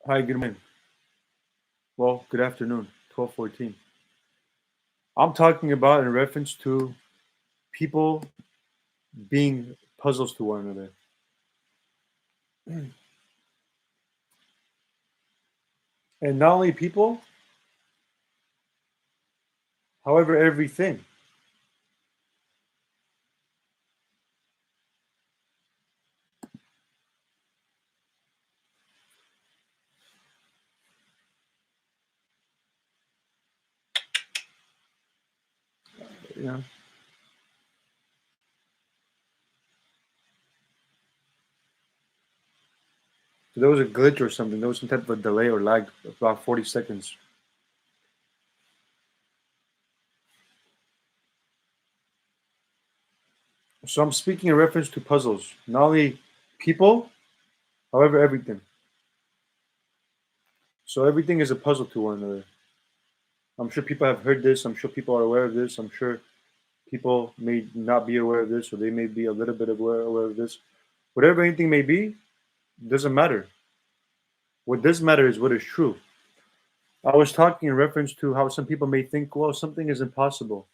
Hi, good morning. Well, good afternoon, 12:14. I'm talking about in reference to people being puzzles to one another. And not only people, however, everything. You know, so there was a glitch or something. There was some type of a delay or lag, about 40 seconds. So I'm speaking in reference to puzzles. Not only people, however, everything. So everything is a puzzle to one another. I'm sure people have heard this. I'm sure people are aware of this. I'm sure people may not be aware of this, or they may be a little bit aware of this. Whatever anything may be, doesn't matter. What does matter is what is true. I was talking in reference to how some people may think, well, something is impossible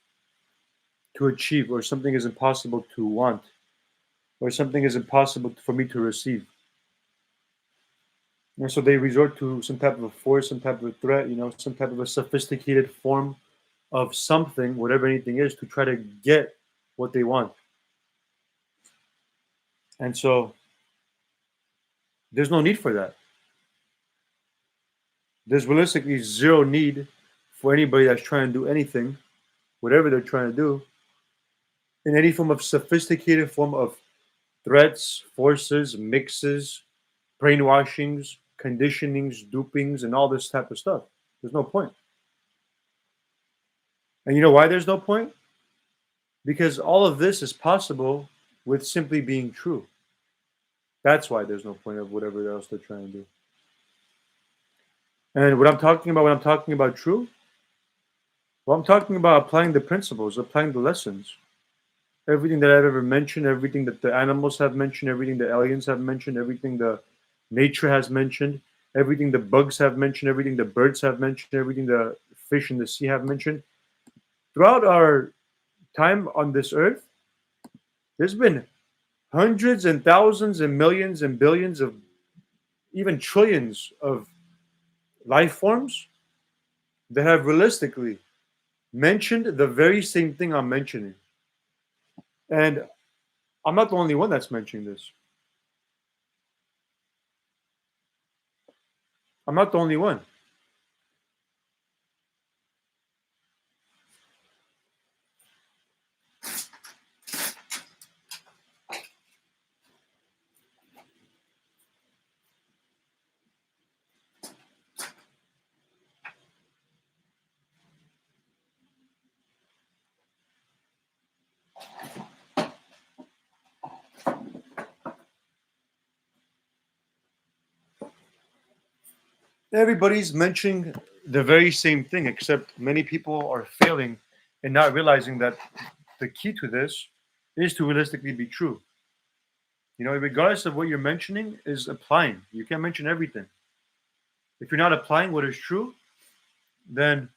to achieve, or something is impossible to want, or something is impossible for me to receive. And so they resort to some type of a force, some type of a threat, some type of a sophisticated form of something, whatever anything is, to try to get what they want. And so there's no need for that. There's realistically zero need for anybody that's trying to do anything, whatever they're trying to do, in any form of sophisticated form of threats, forces, mixes, brainwashings, conditionings, dupings, and all this type of stuff. There's no point. And you know why there's no point? Because all of this is possible with simply being true. That's why there's no point of whatever else they're trying to do. And what I'm talking about when I'm talking about true, well, I'm talking about applying the principles, applying the lessons. Everything that I've ever mentioned, everything that the animals have mentioned, everything the aliens have mentioned, everything the nature has mentioned, everything the bugs have mentioned, everything the birds have mentioned, everything the fish in the sea have mentioned. Throughout our time on this earth, there's been hundreds and thousands and millions and billions of even trillions of life forms that have realistically mentioned the very same thing I'm mentioning. And I'm not the only one that's mentioning this. I'm not the only one. Everybody's mentioning the very same thing, except many people are failing and not realizing that the key to this is to realistically be true. Regardless of what you're mentioning, is applying. You can't mention everything. If you're not applying what is true, then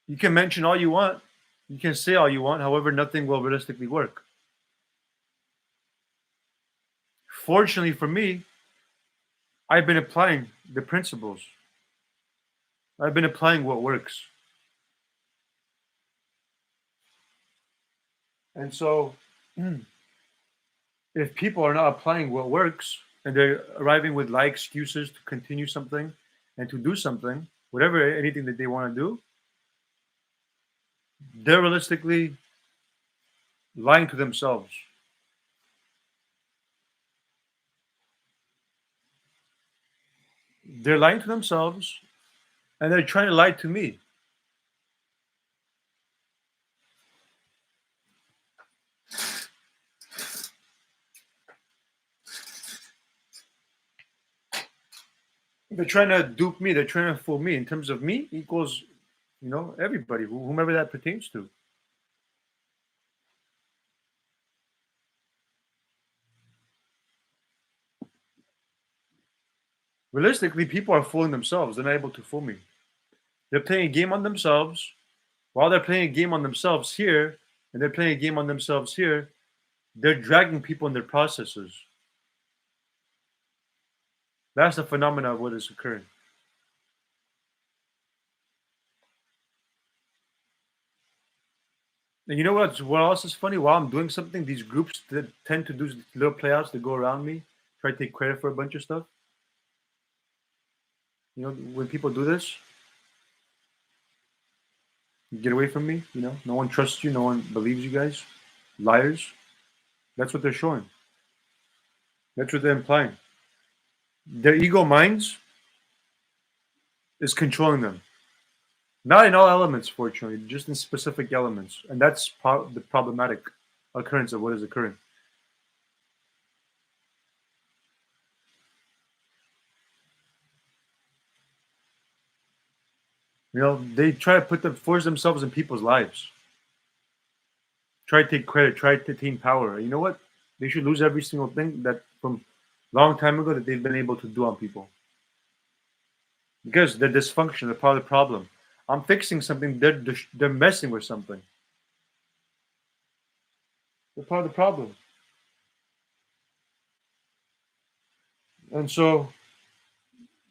you can mention all you want. You can say all you want. However, nothing will realistically work. Fortunately for me, I've been applying the principles. I've been applying what works. And so, if people are not applying what works and they're arriving with lie excuses to continue something and to do something, whatever anything that they want to do, they're realistically lying to themselves. They're lying to themselves and they're trying to lie to me. They're trying to dupe me. They're trying to fool me. In terms of me equals, everybody, whomever that pertains to. Realistically, people are fooling themselves. They're not able to fool me. They're playing a game on themselves. While they're playing a game on themselves here, and they're playing a game on themselves here, they're dragging people in their processes. That's the phenomena of what is occurring. And you know what else is funny? While I'm doing something, these groups that tend to do little playouts that go around me, try to take credit for a bunch of stuff. You know, when people do this, get away from me. You know, no one trusts you. No one believes you guys. Liars. That's what they're showing. That's what they're implying. Their ego minds is controlling them. Not in all elements, fortunately, just in specific elements. And that's the problematic occurrence of what is occurring. You know, they try to force themselves in people's lives. Try to take credit, try to attain power. You know what? They should lose every single thing that from long time ago that they've been able to do on people. Because they're dysfunctional, they're part of the problem. I'm fixing something, they're messing with something. They're part of the problem. And so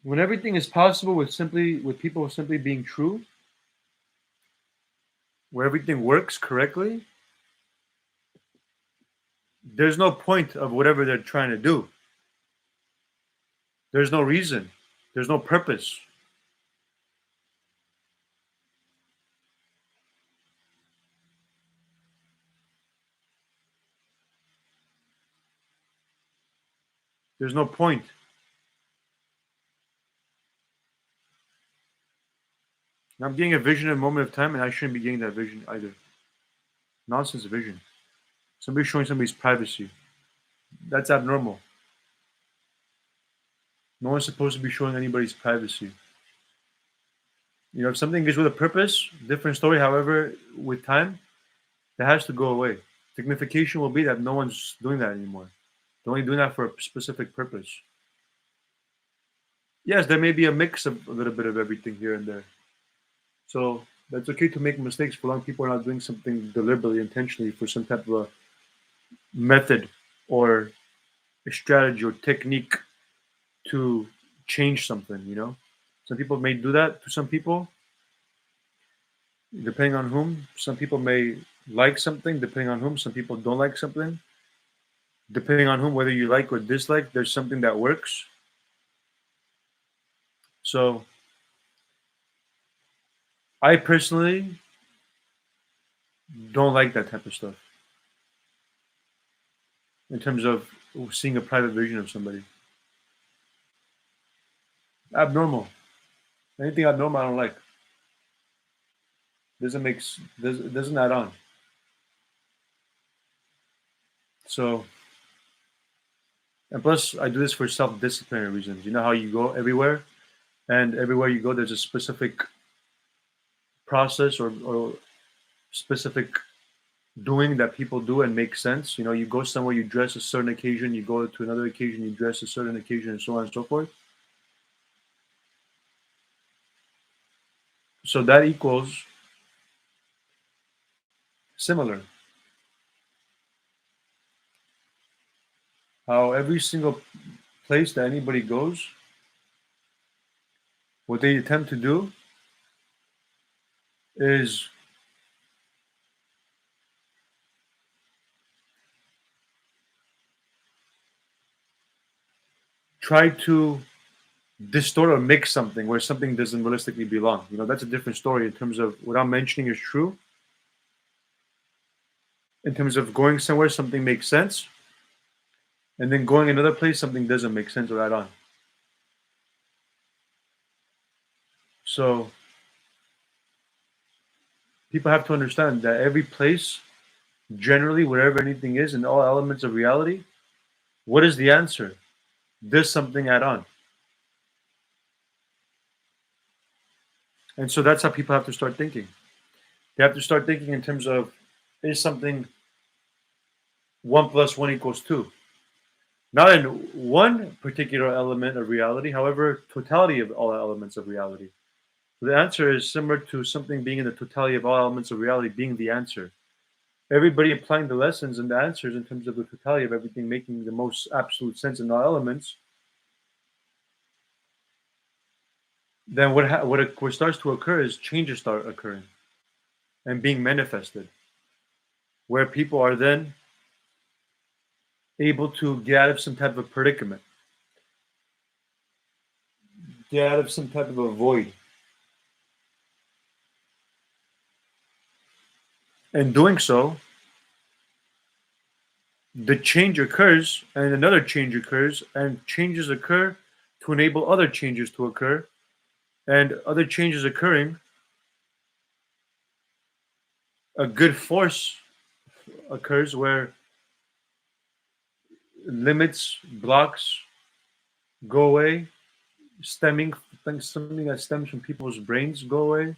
when everything is possible with people simply being true, where everything works correctly, there's no point of whatever they're trying to do. There's no reason. There's no purpose. There's no point. And I'm getting a vision at a moment of time, and I shouldn't be getting that vision either. Nonsense vision. Somebody's showing somebody's privacy. That's abnormal. No one's supposed to be showing anybody's privacy. You know, if something is with a purpose, different story. However, with time, that has to go away. Signification will be that no one's doing that anymore. They're only doing that for a specific purpose. Yes, there may be a mix of a little bit of everything here and there. So that's okay to make mistakes for long people are not doing something deliberately, intentionally for some type of a method or a strategy or technique to change something, you know? Some people may do that to some people, depending on whom. Some people may like something, depending on whom. Some people don't like something. Depending on whom, whether you like or dislike, there's something that works. So I personally don't like that type of stuff in terms of seeing a private vision of somebody. Abnormal. Anything abnormal I don't like. Doesn't add on. So, and plus I do this for self-disciplinary reasons. You know how you go everywhere, and everywhere you go there's a specific process or specific doing that people do and make sense. You know, you go somewhere, you dress a certain occasion, you go to another occasion, you dress a certain occasion, and so on and so forth. So that equals similar. How every single place that anybody goes, what they attempt to do is try to distort or mix something where something doesn't realistically belong. You know, that's a different story in terms of what I'm mentioning is true. In terms of going somewhere, something makes sense. And then going another place, something doesn't make sense or add on. So people have to understand that every place, generally, wherever anything is, in all elements of reality, what is the answer? Does something add on? And so that's how people have to start thinking. They have to start thinking in terms of, is something 1 + 1 = 2? not in one particular element of reality, however, totality of all elements of reality. The answer is similar to something being in the totality of all elements of reality being the answer. Everybody applying the lessons and the answers in terms of the totality of everything making the most absolute sense in all elements, then what starts to occur is changes start occurring and being manifested, where people are then able to get out of some type of predicament, get out of some type of a void. And doing so, the change occurs and another change occurs, and changes occur to enable other changes to occur, and other changes occurring, a good force occurs where limits, blocks go away, something that stems from people's brains go away.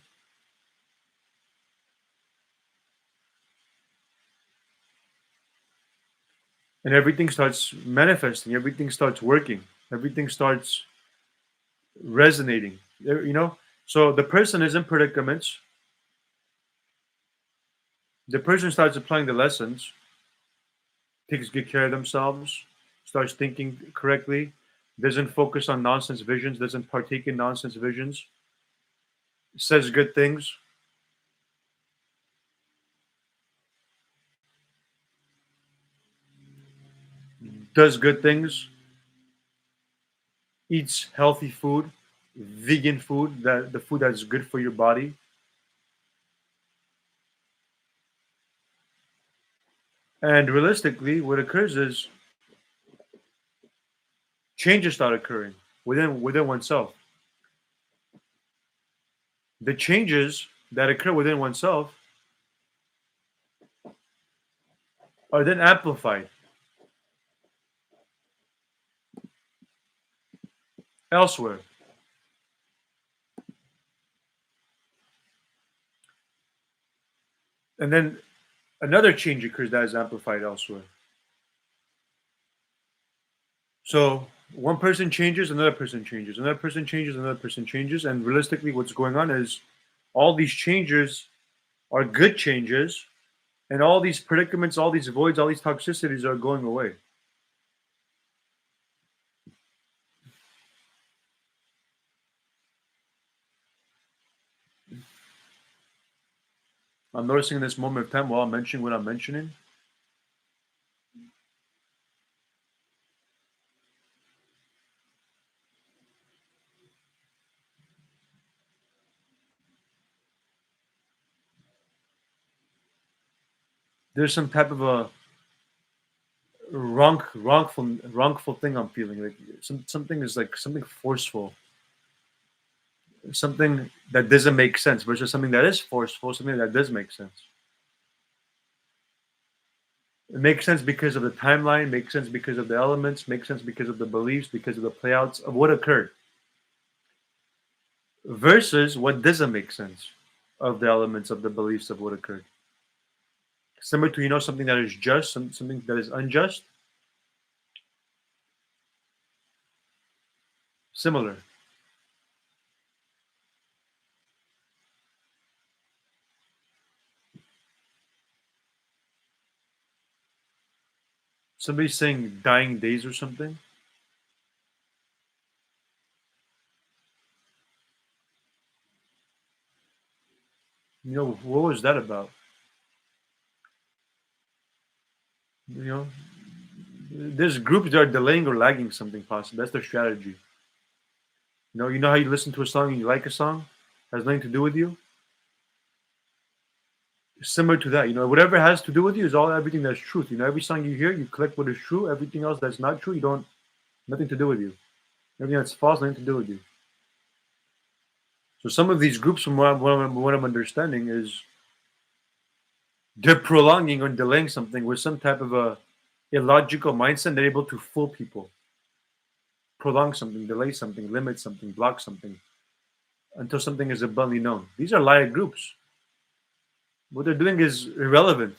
And everything starts manifesting, everything starts working, everything starts resonating. So the person is in predicaments, the person starts applying the lessons, takes good care of themselves, starts thinking correctly, doesn't focus on nonsense visions, doesn't partake in nonsense visions, says good things, does good things, eats healthy food, vegan food, that the food that's good for your body. And realistically, what occurs is changes start occurring within oneself. The changes that occur within oneself are then amplified elsewhere. And then another change occurs that is amplified elsewhere. So one person changes, another person changes, another person changes, another person changes. And realistically, what's going on is all these changes are good changes, and all these predicaments, all these voids, all these toxicities are going away. I'm noticing in this moment of time while I'm mentioning what I'm mentioning, there's some type of a wrongful thing I'm feeling. Like something is like something forceful, something that doesn't make sense versus something that is forceful, something that does make sense. It makes sense because of the timeline, makes sense because of the elements, makes sense because of the beliefs, because of the playouts of what occurred. Versus what doesn't make sense of the elements of the beliefs of what occurred. Similar to something that is just, something that is unjust. Similar. Somebody's saying dying days or something. What was that about? There's groups that are delaying or lagging something possible. That's their strategy. You know how you listen to a song and you like a song? Has nothing to do with you. Similar to that, whatever has to do with you is everything that's truth. Every song you hear, you collect what is true. Everything else that's not true, nothing to do with you. Everything that's false, nothing to do with you. So some of these groups, from what I'm understanding, is they're prolonging or delaying something with some type of a illogical mindset. They're able to fool people, prolong something, delay something, limit something, block something until something is abundantly known. These are liar groups. What they're doing is irrelevant.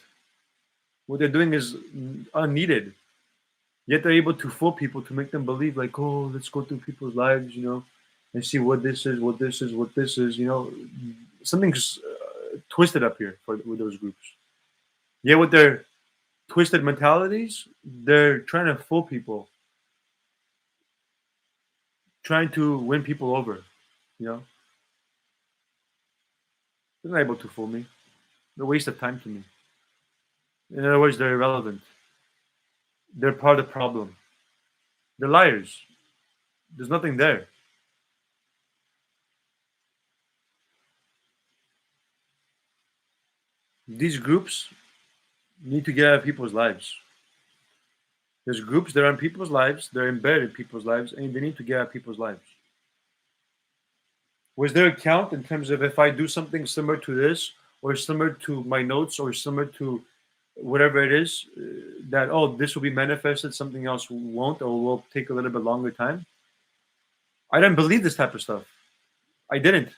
What they're doing is unneeded. Yet they're able to fool people to make them believe, like, oh, let's go through people's lives, and see what this is, what this is, what this is. Something's twisted up here with those groups. Yet with their twisted mentalities, they're trying to fool people, trying to win people over. They're not able to fool me. They're a waste of time to me. In other words, they're irrelevant. They're part of the problem. They're liars. There's nothing there. These groups need to get out of people's lives. There's groups that are in people's lives, they're embedded in people's lives, and they need to get out of people's lives. Was there a count in terms of if I do something similar to this, or similar to my notes, or similar to whatever it is, that, oh, this will be manifested, something else won't, or will take a little bit longer time? I didn't believe this type of stuff. I didn't.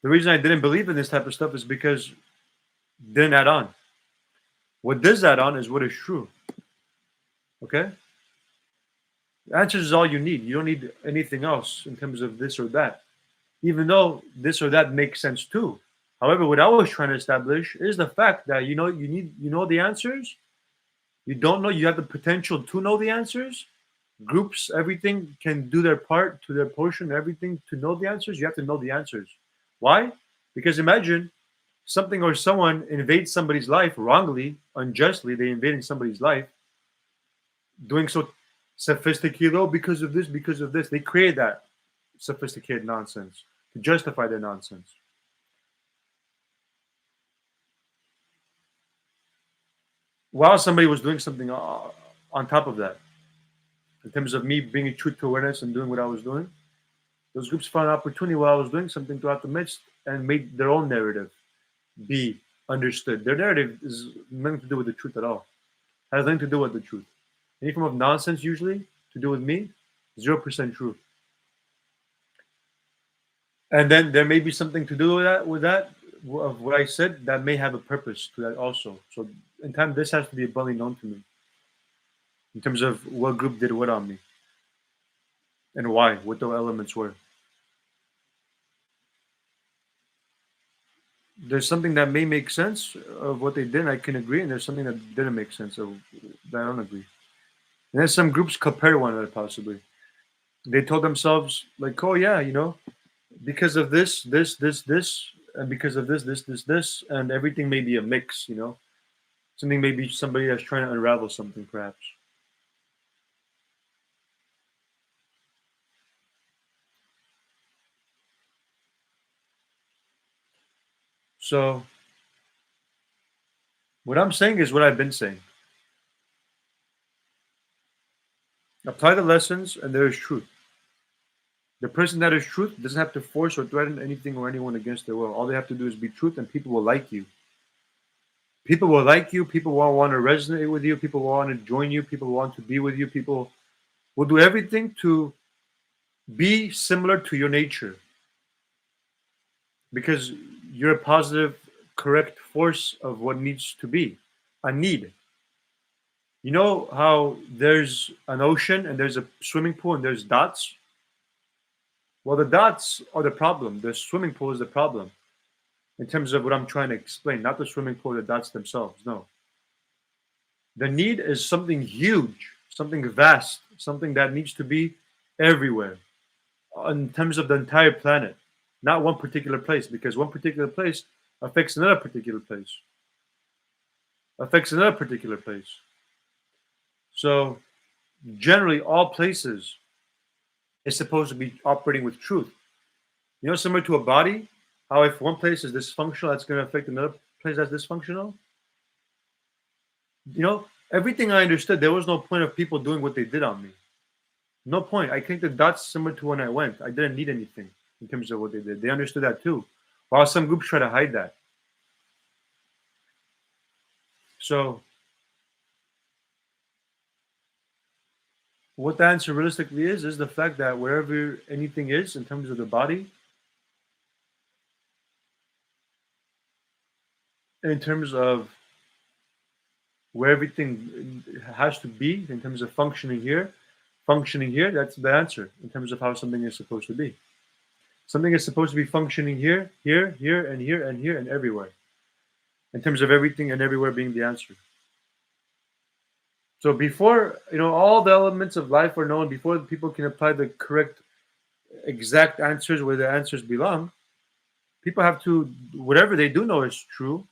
The reason I didn't believe in this type of stuff is because it didn't add on. What does add on is what is true. Okay? The answer is all you need. You don't need anything else in terms of this or that. Even though this or that makes sense too. However, what I was trying to establish is the fact that you know the answers. You don't know, you have the potential to know the answers. Groups, everything can do their part to their portion, everything to know the answers. You have to know the answers. Why? Because imagine something or someone invades somebody's life wrongly, unjustly, they invaded somebody's life, doing so sophisticated, because of this, because of this. They create that sophisticated nonsense to justify their nonsense. While somebody was doing something on top of that, in terms of me bringing truth to awareness and doing what I was doing, those groups found an opportunity while I was doing something throughout the midst and made their own narrative be understood. Their narrative is nothing to do with the truth at all. It has nothing to do with the truth. Any form of nonsense, usually, to do with me, 0% truth. And then there may be something to do with that, of what I said, that may have a purpose to that also. So in time, this has to be abundantly known to me in terms of what group did what on me and why, what the elements were. There's something that may make sense of what they did, I can agree, and there's something that didn't make sense of that I don't agree. And then some groups compare one another possibly. They told themselves, like, oh yeah, because of this, and because of this, and everything may be a mix, Something may be somebody that's trying to unravel something, perhaps. So what I'm saying is what I've been saying. Apply the lessons, and there is truth. The person that is truth doesn't have to force or threaten anything or anyone against their will. All they have to do is be truth, and people will like you. People will like you. People will want to resonate with you. People will want to join you. People will want to be with you. People will do everything to be similar to your nature because you're a positive, correct force of what needs to be. A need. You know how there's an ocean and there's a swimming pool and there's dots? Well, the dots are the problem. The swimming pool is the problem in terms of what I'm trying to explain, not the swimming pool, the dots themselves. No. The need is something huge, something vast, something that needs to be everywhere in terms of the entire planet, not one particular place, because one particular place affects another particular place, affects another particular place. So, generally, all places is supposed to be operating with truth. Similar to a body, how if one place is dysfunctional, that's going to affect another place that's dysfunctional. Everything I understood, there was no point of people doing what they did on me. No point. I think the dots similar to when I went. I didn't need anything in terms of what they did. They understood that too. While some groups try to hide that. So, what the answer realistically is the fact that wherever anything is in terms of the body, in terms of where everything has to be in terms of functioning here, that's the answer in terms of how something is supposed to be. Something is supposed to be functioning here, here, here, and here, and here, and everywhere. In terms of everything and everywhere being the answer. So before all the elements of life are known, before people can apply the correct, exact answers where the answers belong, people have to, whatever they do know is true,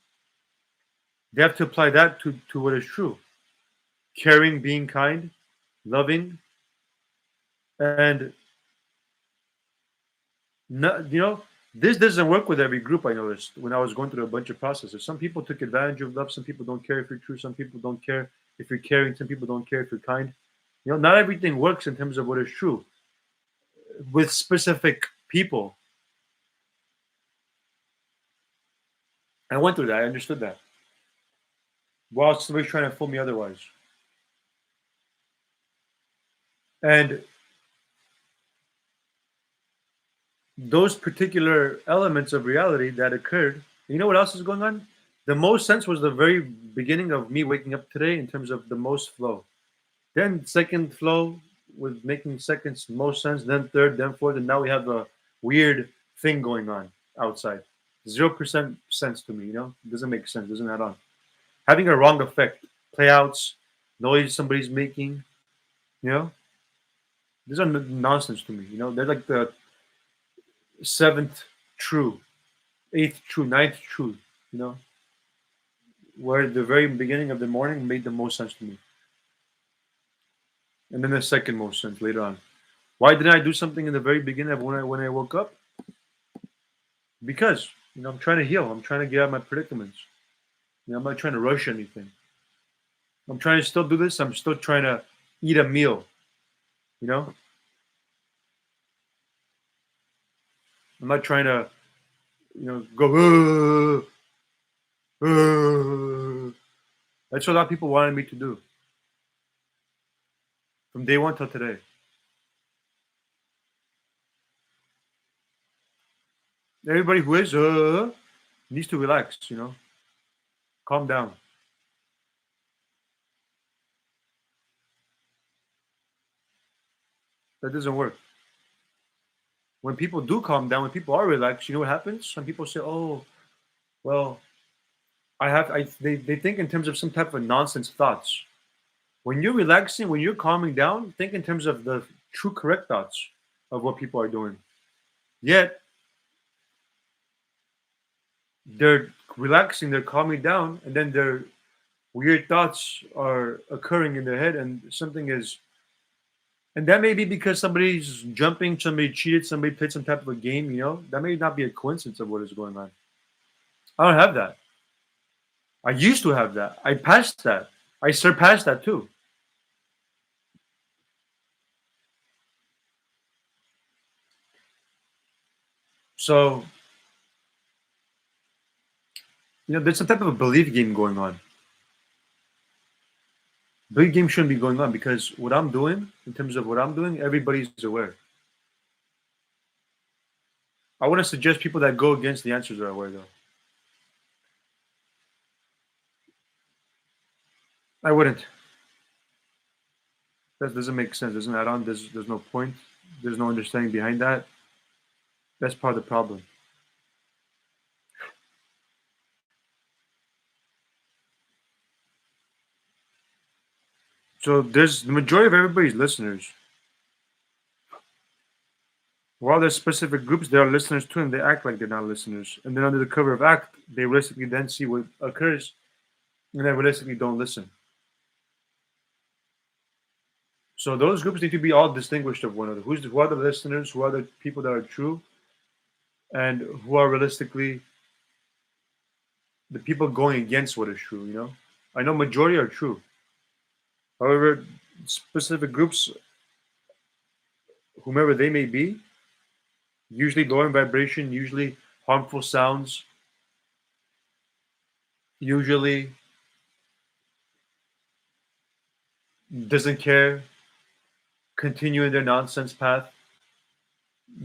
they have to apply that to what is true. Caring, being kind, loving, and not, this doesn't work with every group. I noticed when I was going through a bunch of processes. Some people took advantage of love. Some people don't care if you're true. Some people don't care if you're caring. Some people don't care if you're kind. Not everything works in terms of what is true with specific people. I went through that. I understood that. While somebody's trying to fool me otherwise. And those particular elements of reality that occurred, you know what else is going on? The most sense was the very beginning of me waking up today in terms of the most flow. Then second flow with making seconds most sense, then third, then fourth, and now we have a weird thing going on outside. 0% sense to me, It doesn't make sense, doesn't add on. Having a wrong effect, playouts, noise somebody's making, these are nonsense to me, They're like the seventh true, eighth true, ninth true, where the very beginning of the morning made the most sense to me. And then the second most sense later on. Why didn't I do something in the very beginning of when I woke up? Because I'm trying to heal. I'm trying to get out of my predicaments. I'm not trying to rush anything. I'm trying to still do this. I'm still trying to eat a meal. I'm not trying to, go. That's what a lot of people wanted me to do from day one till today. Everybody who is needs to relax, calm down. That doesn't work. When people do calm down, when people are relaxed, you know what happens? Some people say, "Oh, well, they think in terms of some type of nonsense thoughts." When you're relaxing, when you're calming down, think in terms of the true correct thoughts of what people are doing. Yet they're relaxing, they're calming down, and then their weird thoughts are occurring in their head, and something is. And that may be because somebody's jumping, somebody cheated, somebody played some type of a game, That may not be a coincidence of what is going on. I don't have that. I used to have that. I passed that. I surpassed that too. So, there's some type of a belief game going on. Belief game shouldn't be going on because what I'm doing, in terms of what I'm doing, everybody's aware. I wouldn't suggest people that go against the answers are aware, though. I wouldn't. That doesn't make sense. Doesn't add on. There's no point. There's no understanding behind that. That's part of the problem. So there's the majority of everybody's listeners. While there's specific groups, there are listeners too, and they act like they're not listeners. And then under the cover of act, they realistically then see what occurs, and they realistically don't listen. So those groups need to be all distinguished of one another. Who are the listeners? Who are the people that are true? And who are realistically the people going against what is true, I know majority are true. However, specific groups, whomever they may be, usually low in vibration, usually harmful sounds, usually doesn't care, continue in their nonsense path,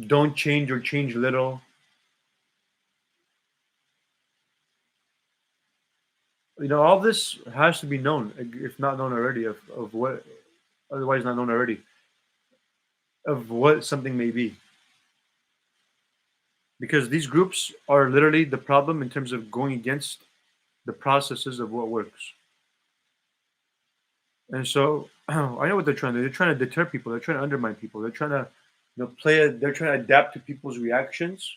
don't change or change little. All this has to be known, if not known already, of what, otherwise not known already, of what something may be. Because these groups are literally the problem in terms of going against the processes of what works. And so I know what they're trying to do. They're trying to deter people. They're trying to undermine people. They're trying to they're trying to adapt to people's reactions.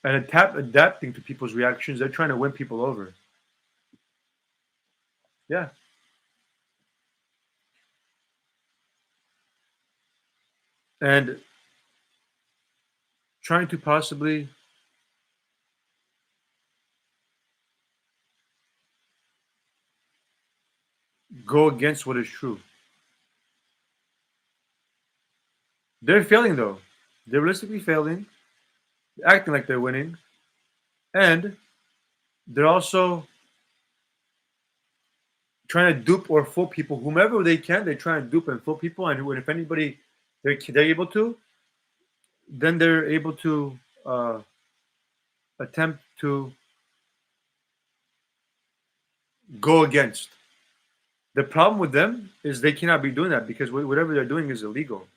And adapting to people's reactions, they're trying to win people over. Yeah. And trying to possibly go against what is true. They're failing though. They're realistically failing, acting like they're winning, and they're also trying to dupe or fool people. Whomever they can, they try and dupe and fool people. And if anybody they're able to, then they're able to attempt to go against. The problem with them is they cannot be doing that because whatever they're doing is illegal.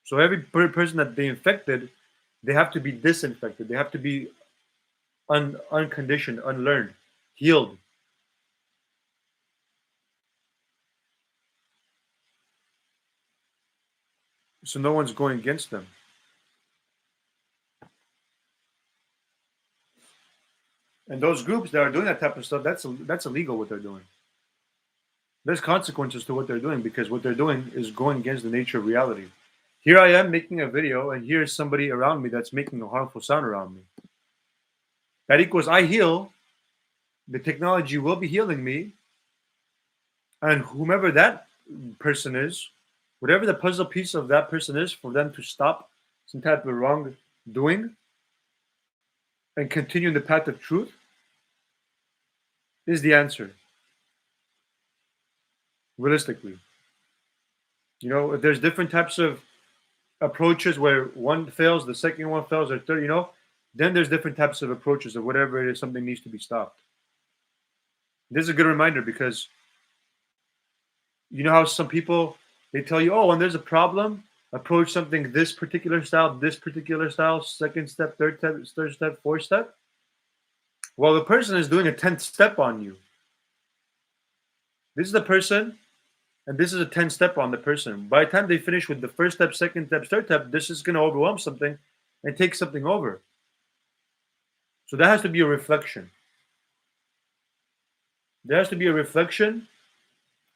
So every person that they infected, they have to be disinfected. They have to be unconditioned, unlearned, healed. So no one's going against them. And those groups that are doing that type of stuff, that's illegal what they're doing. There's consequences to what they're doing because what they're doing is going against the nature of reality. Here I am making a video, and here's somebody around me that's making a harmful sound around me. That equals I heal. The technology will be healing me. And whomever that person is, whatever the puzzle piece of that person is, for them to stop some type of wrongdoing and continue in the path of truth is the answer. Realistically. If there's different types of approaches where one fails, the second one fails, or third, then there's different types of approaches of whatever it is, something needs to be stopped. This is a good reminder because you know how some people they tell you, oh, when there's a problem, approach something this particular style, second step, third step, fourth step. Well, the person is doing a 10th step on you. This is the person, and this is a 10th step on the person. By the time they finish with the first step, second step, third step, this is going to overwhelm something and take something over. So that has to be a reflection. There has to be a reflection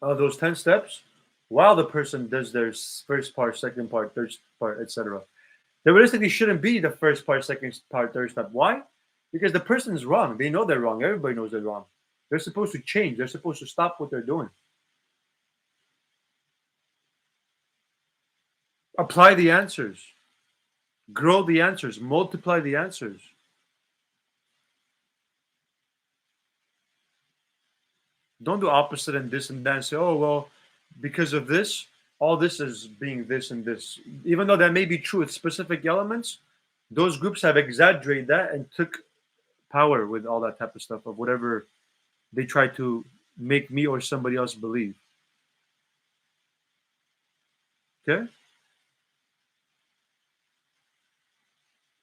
of those 10 steps while the person does their first part, second part, third part, etc. There realistically shouldn't be the first part, second part, third step. Why? Because the person is wrong. They know they're wrong. Everybody knows they're wrong. They're supposed to change. They're supposed to stop what they're doing. Apply the answers. Grow the answers. Multiply the answers. Don't do opposite and this and that and say, oh, well, because of this, all this is being this and this. Even though that may be true with specific elements, those groups have exaggerated that and took power with all that type of stuff of whatever they try to make me or somebody else believe. Okay?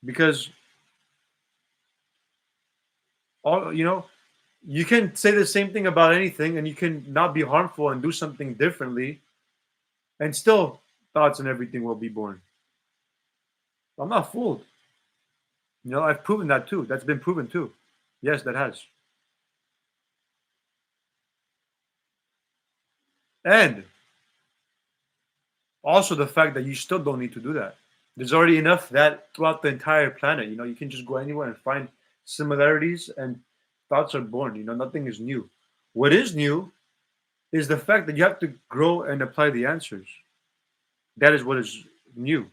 Because you can say the same thing about anything and you can not be harmful and do something differently and still thoughts and everything will be born. I'm not fooled. I've proven that too. That's been proven too. Yes, that has. And also the fact that you still don't need to do that. There's already enough that throughout the entire planet, you can just go anywhere and find similarities and thoughts are born. Nothing is new. What is new is the fact that you have to grow and apply the answers. That is what is new.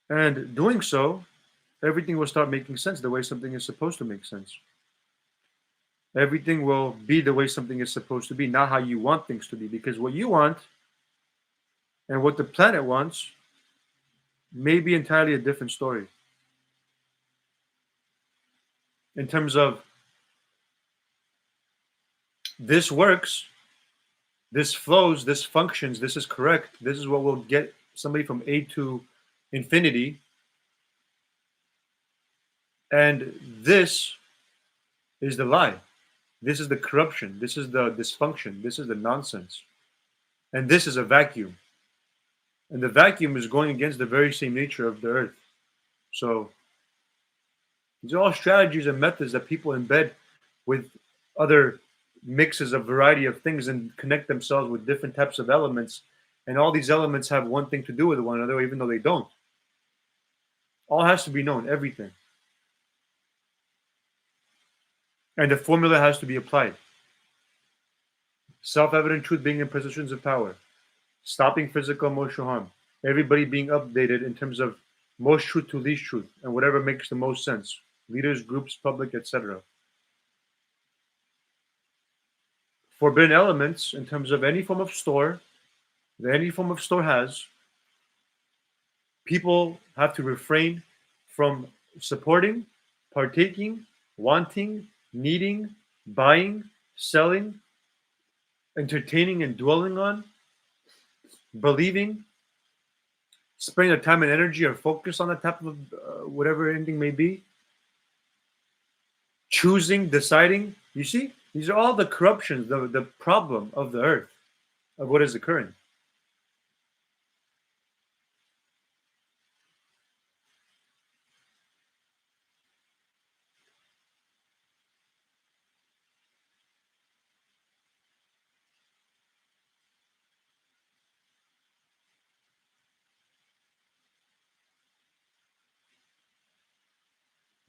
And doing so, everything will start making sense the way something is supposed to make sense. Everything will be the way something is supposed to be, not how you want things to be. Because what you want and what the planet wants may be entirely a different story. In terms of this works, this flows, this functions, this is correct, this is what will get somebody from A to infinity, and this is the lie. This is the corruption. This is the dysfunction. This is the nonsense. And this is a vacuum. And the vacuum is going against the very same nature of the earth. So these are all strategies and methods that people embed with other mixes of variety of things and connect themselves with different types of elements. And all these elements have one thing to do with one another, even though they don't. All has to be known, everything. And the formula has to be applied. Self-evident truth being in positions of power. Stopping physical emotional harm. Everybody being updated in terms of most truth to least truth and whatever makes the most sense. Leaders, groups, public, etc. Forbidden elements in terms of any form of store that any form of store has. People have to refrain from supporting, partaking, wanting, needing, buying, selling, entertaining and dwelling on, believing, spending their time and energy or focus on that type of whatever anything may be, choosing, deciding. You see, these are all the corruptions, the problem of the earth, of what is occurring.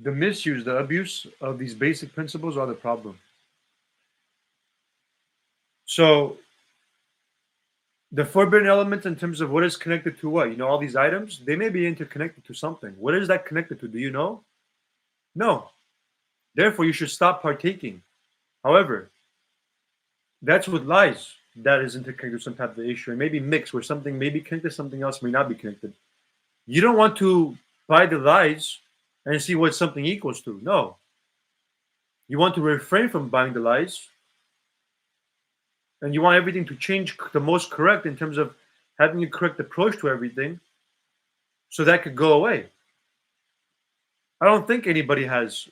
The misuse, the abuse of these basic principles are the problem. So the forbidden elements in terms of what is connected to what, all these items, they may be interconnected to something. What is that connected to? Do you know? No. Therefore, you should stop partaking. However, that's with lies that is interconnected to some type of issue. And maybe mixed where something may be connected, something else may not be connected. You don't want to buy the lies and see what something equals to. No. You want to refrain from buying the lies. And you want everything to change the most correct in terms of having a correct approach to everything so that could go away. I don't think anybody has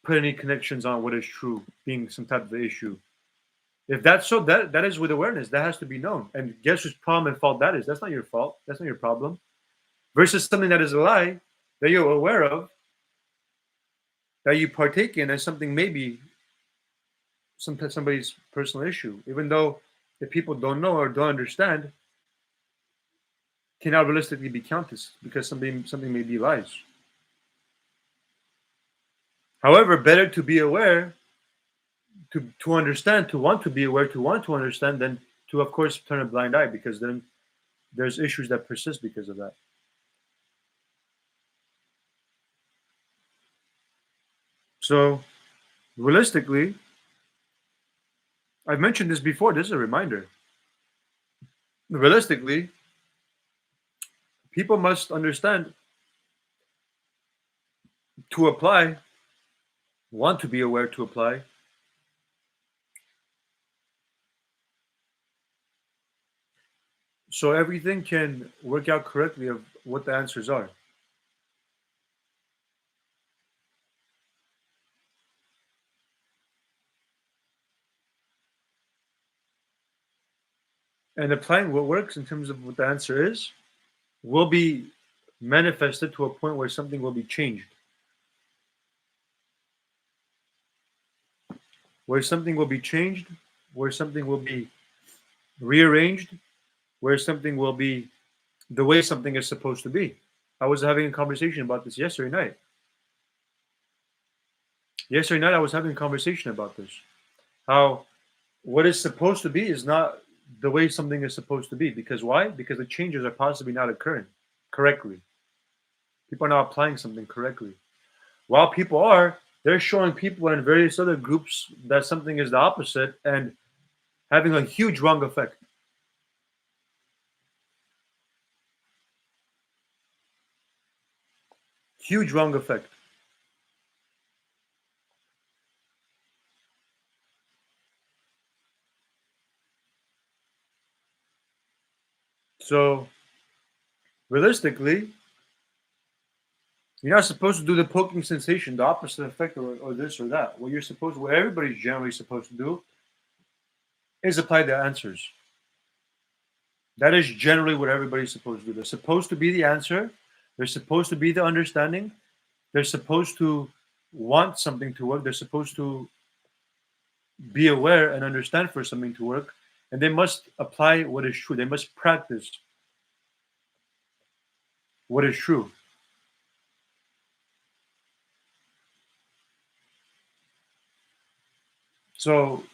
put any connections on what is true being some type of issue. If that's so, that is with awareness. That has to be known. And guess whose problem and fault that is? That's not your fault. That's not your problem. Versus something that is a lie that you're aware of, that you partake in as something maybe somebody's personal issue, even though if people don't know or don't understand, cannot realistically be counted because something may be lies. However, better to be aware, to understand, to want to be aware, to want to understand, than to, of course, turn a blind eye, because then there's issues that persist because of that. So, realistically, I've mentioned this before. This is a reminder. Realistically, people must understand to apply, want to be aware to apply, so everything can work out correctly of what the answers are. And applying what works in terms of what the answer is will be manifested to a point where something will be changed. Where something will be changed, where something will be rearranged, where something will be the way something is supposed to be. I was having a conversation about this yesterday night. Yesterday night, I was having a conversation about this. How what is supposed to be is not the way something is supposed to be. Because why? Because the changes are possibly not occurring correctly. People are not applying something correctly. While people are, they're showing people in various other groups that something is the opposite and having a huge wrong effect. Huge wrong effect. So realistically, you're not supposed to do the poking sensation, the opposite effect, or this or that. What everybody's generally supposed to do is apply the answers. That is generally what everybody's supposed to do. They're supposed to be the answer. They're supposed to be the understanding. They're supposed to want something to work. They're supposed to be aware and understand for something to work. And they must apply what is true. They must practice what is true. So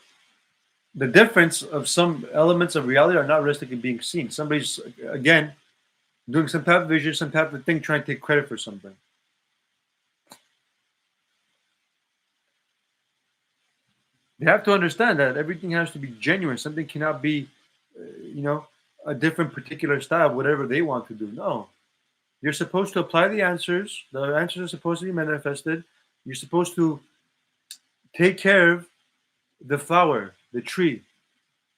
the difference of some elements of reality are not realistically being seen. Somebody's, again, doing some type of vision, some type of thing, trying to take credit for something. They have to understand that everything has to be genuine. Something cannot be, a different particular style, whatever they want to do. No. You're supposed to apply the answers. The answers are supposed to be manifested. You're supposed to take care of the flower, the tree.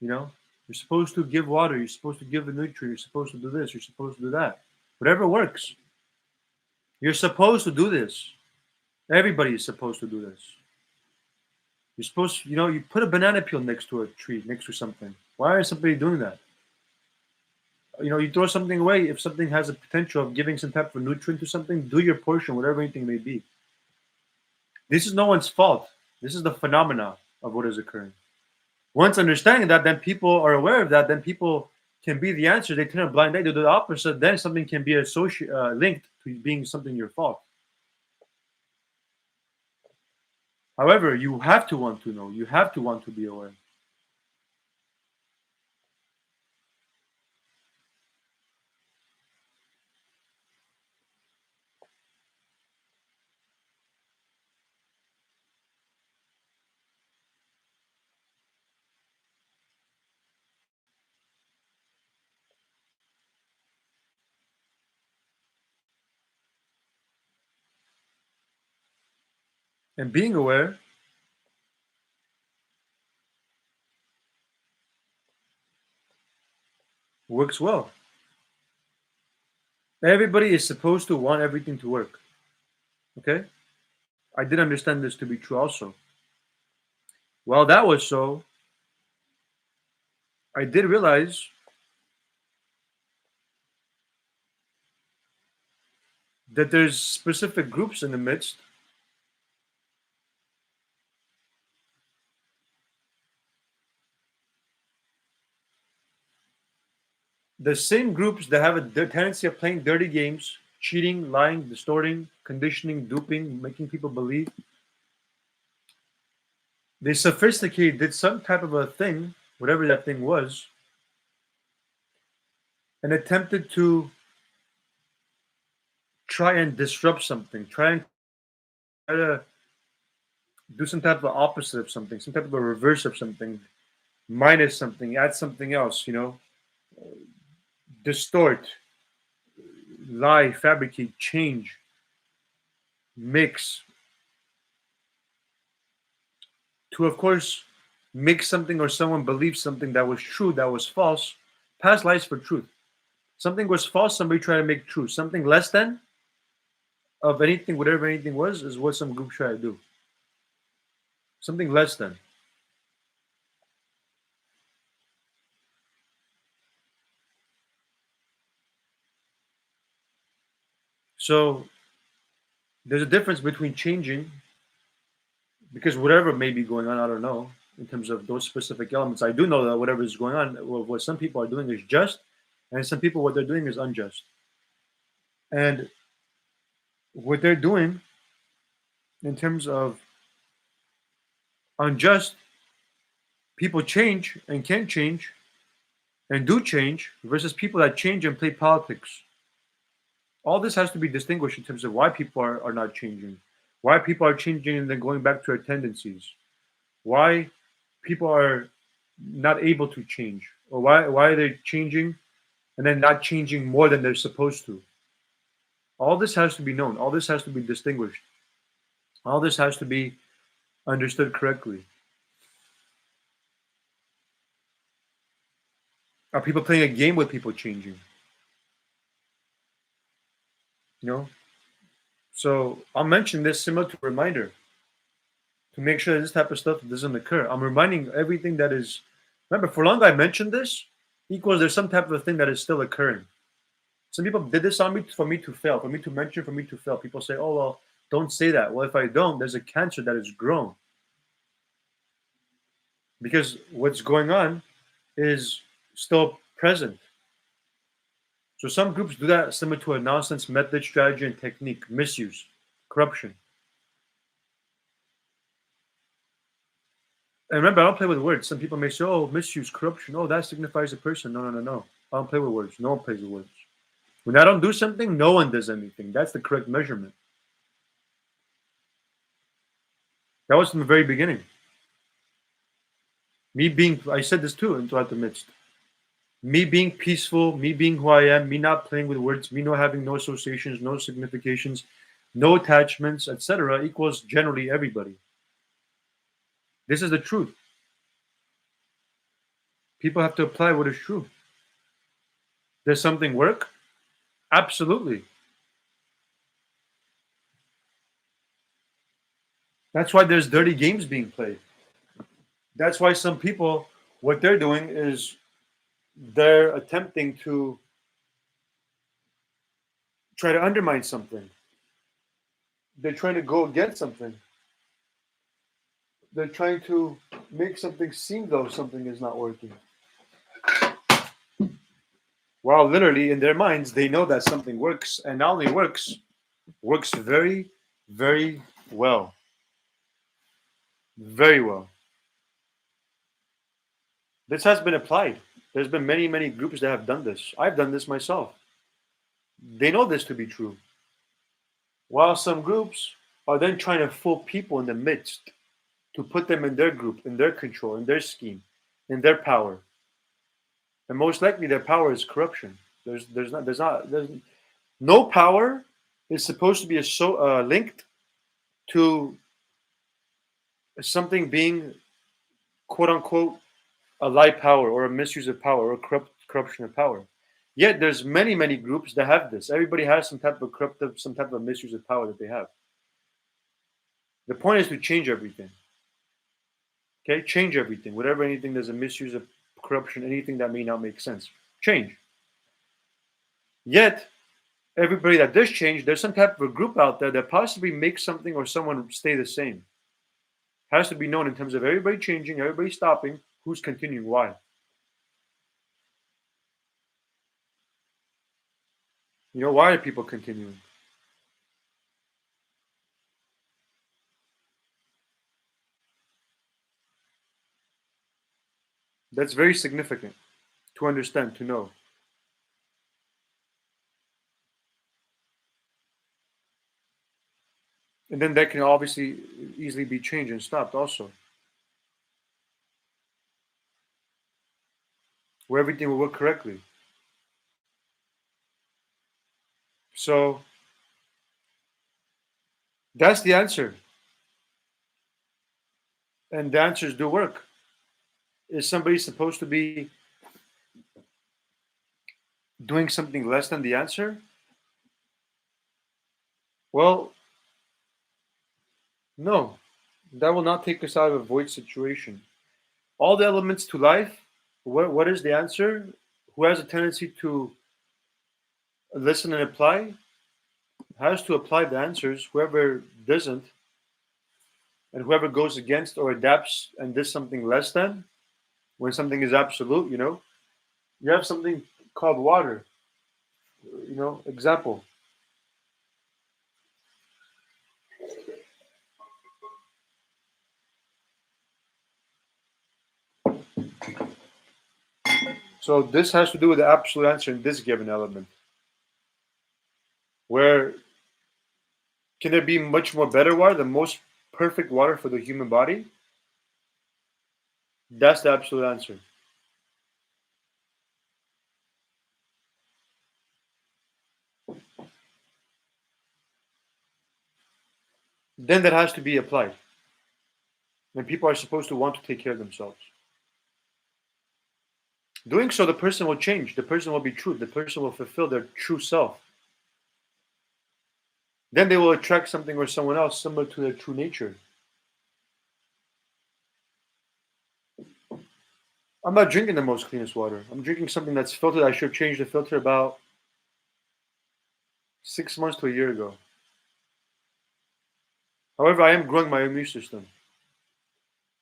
You're supposed to give water. You're supposed to give the nutrient. You're supposed to do this. You're supposed to do that. Whatever works. You're supposed to do this. Everybody is supposed to do this. You're supposed to, you put a banana peel next to a tree, next to something. Why is somebody doing that? You throw something away. If something has a potential of giving some type of nutrient to something, do your portion, whatever anything may be. This is no one's fault. This is the phenomena of what is occurring. Once understanding that, then people are aware of that, then people can be the answer. They turn a blind eye to do the opposite, then something can be linked to being something your fault. However, you have to want to know. You have to want to be aware. And being aware works well. Everybody is supposed to want everything to work. Okay? I did understand this to be true also. Well, that was so. I did realize that there's specific groups in the midst the same groups that have a tendency of playing dirty games, cheating, lying, distorting, conditioning, duping, making people believe. They sophisticated, did some type of a thing, whatever that thing was, and attempted to try and disrupt something, try to do some type of opposite of something, some type of a reverse of something, minus something, add something else, distort, lie, fabricate, change, mix, to, of course, make something or someone believe something that was true, that was false. Past lies for truth. Something was false, somebody tried to make true. Something less than of anything, whatever anything was, is what some group try to do. Something less than. So there's a difference between changing, because whatever may be going on, I don't know, in terms of those specific elements. I do know that whatever is going on, what some people are doing is just, and some people, what they're doing is unjust. And what they're doing in terms of unjust, people change and can change and do change versus people that change and play politics. All this has to be distinguished in terms of why people are not changing, why people are changing and then going back to their tendencies, why people are not able to change, or why are they changing and then not changing more than they're supposed to. All this has to be known. All this has to be distinguished. All this has to be understood correctly. Are people playing a game with people changing? You know? So I'll mention this similar to a reminder to make sure that this type of stuff doesn't occur. I'm reminding everything that is. Remember, for long I mentioned this equals there's some type of thing that is still occurring. Some people did this on me for me to fail, for me to mention, for me to fail. People say, "Oh well, don't say that." Well, if I don't, there's a cancer that is grown because what's going on is still present. So some groups do that similar to a nonsense method, strategy, and technique, misuse, corruption. And remember, I don't play with words. Some people may say, "Oh, misuse, corruption. Oh, that signifies a person." No, no, no, no. I don't play with words. No one plays with words. When I don't do something, no one does anything. That's the correct measurement. That was from the very beginning. Me being, I said this too, throughout the midst. Me being peaceful, me being who I am, me not playing with words, me not having no associations, no significations, no attachments, etc., equals generally everybody. This is the truth. People have to apply what is true. Does something work? Absolutely. That's why there's dirty games being played. That's why some people, what they're doing is they're attempting to try to undermine something. They're trying to go against something. They're trying to make something seem though something is not working. While literally in their minds, they know that something works, and not only works very, very well. Very well. This has been applied. There's been many, many groups that have done this. I've done this myself. They know this to be true. While some groups are then trying to fool people in the midst to put them in their group, in their control, in their scheme, in their power. And most likely their power is corruption. There's no power is supposed to be linked to something being quote unquote a lie power or a misuse of power or corruption of power. Yet there's many, many groups that have this. Everybody has some type of corruptive, some type of misuse of power that they have. The point is to change everything. Okay, change everything. Whatever anything there's a misuse of corruption, anything that may not make sense. Change. Yet everybody that does change, there's some type of a group out there that possibly makes something or someone stay the same. Has to be known in terms of everybody changing, everybody stopping, who's continuing, why. Why are people continuing? That's very significant to understand, to know. And then that can obviously easily be changed and stopped also. Where everything will work correctly. So that's the answer. And the answers do work. Is somebody supposed to be doing something less than the answer? Well, no. That will not take us out of a void situation. All the elements to life, what is the answer? Who has a tendency to listen and apply has to apply the answers. Whoever doesn't, and whoever goes against or adapts and does something less than, when something is absolute, you have something called water. Example. So this has to do with the absolute answer in this given element. Where can there be much more better water, the most perfect water for the human body? That's the absolute answer. then that has to be applied. And people are supposed to want to take care of themselves. Doing so, the person will change. The person will be true. The person will fulfill their true self. Then they will attract something or someone else similar to their true nature. I'm not drinking the most cleanest water. I'm drinking something that's filtered. I should have changed the filter about 6 months to a year ago. However, I am growing my immune system.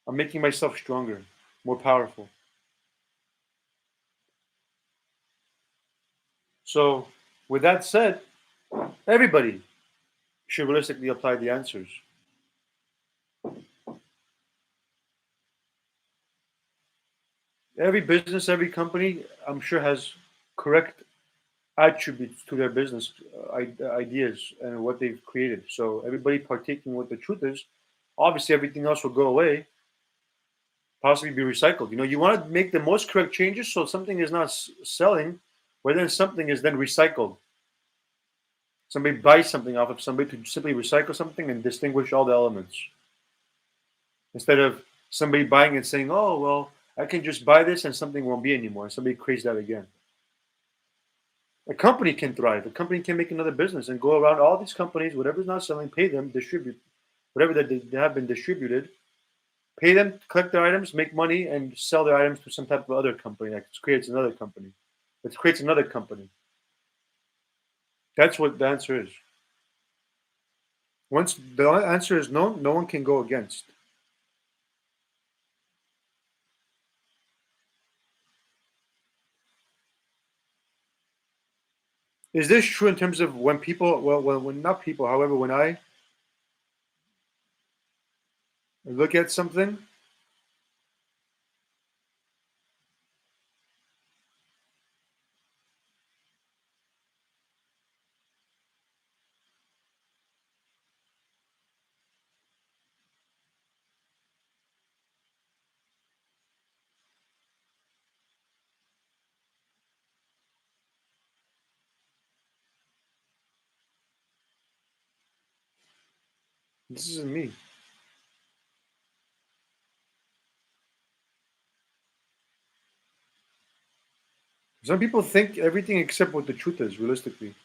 I'm making myself stronger, more powerful. So, with that said, everybody should realistically apply the answers. Every business, every company, I'm sure has correct attributes to their business ideas and what they've created. So everybody partaking what the truth is, obviously everything else will go away, possibly be recycled. You want to make the most correct changes so something is not selling, where then something is then recycled. Somebody buys something off of somebody to simply recycle something and distinguish all the elements. Instead of somebody buying and saying, oh, well, I can just buy this and something won't be anymore. And somebody creates that again. A company can thrive. A company can make another business and go around all these companies, whatever's not selling, pay them, distribute whatever that they have been distributed, pay them, collect their items, make money, and sell their items to some type of other company that creates another company. That creates another company. That's what the answer is. Once the answer is known, no one can go against. Is this true in terms of when people, well, when not people, however, when I look at something, this isn't me. Some people think everything except what the truth is, realistically.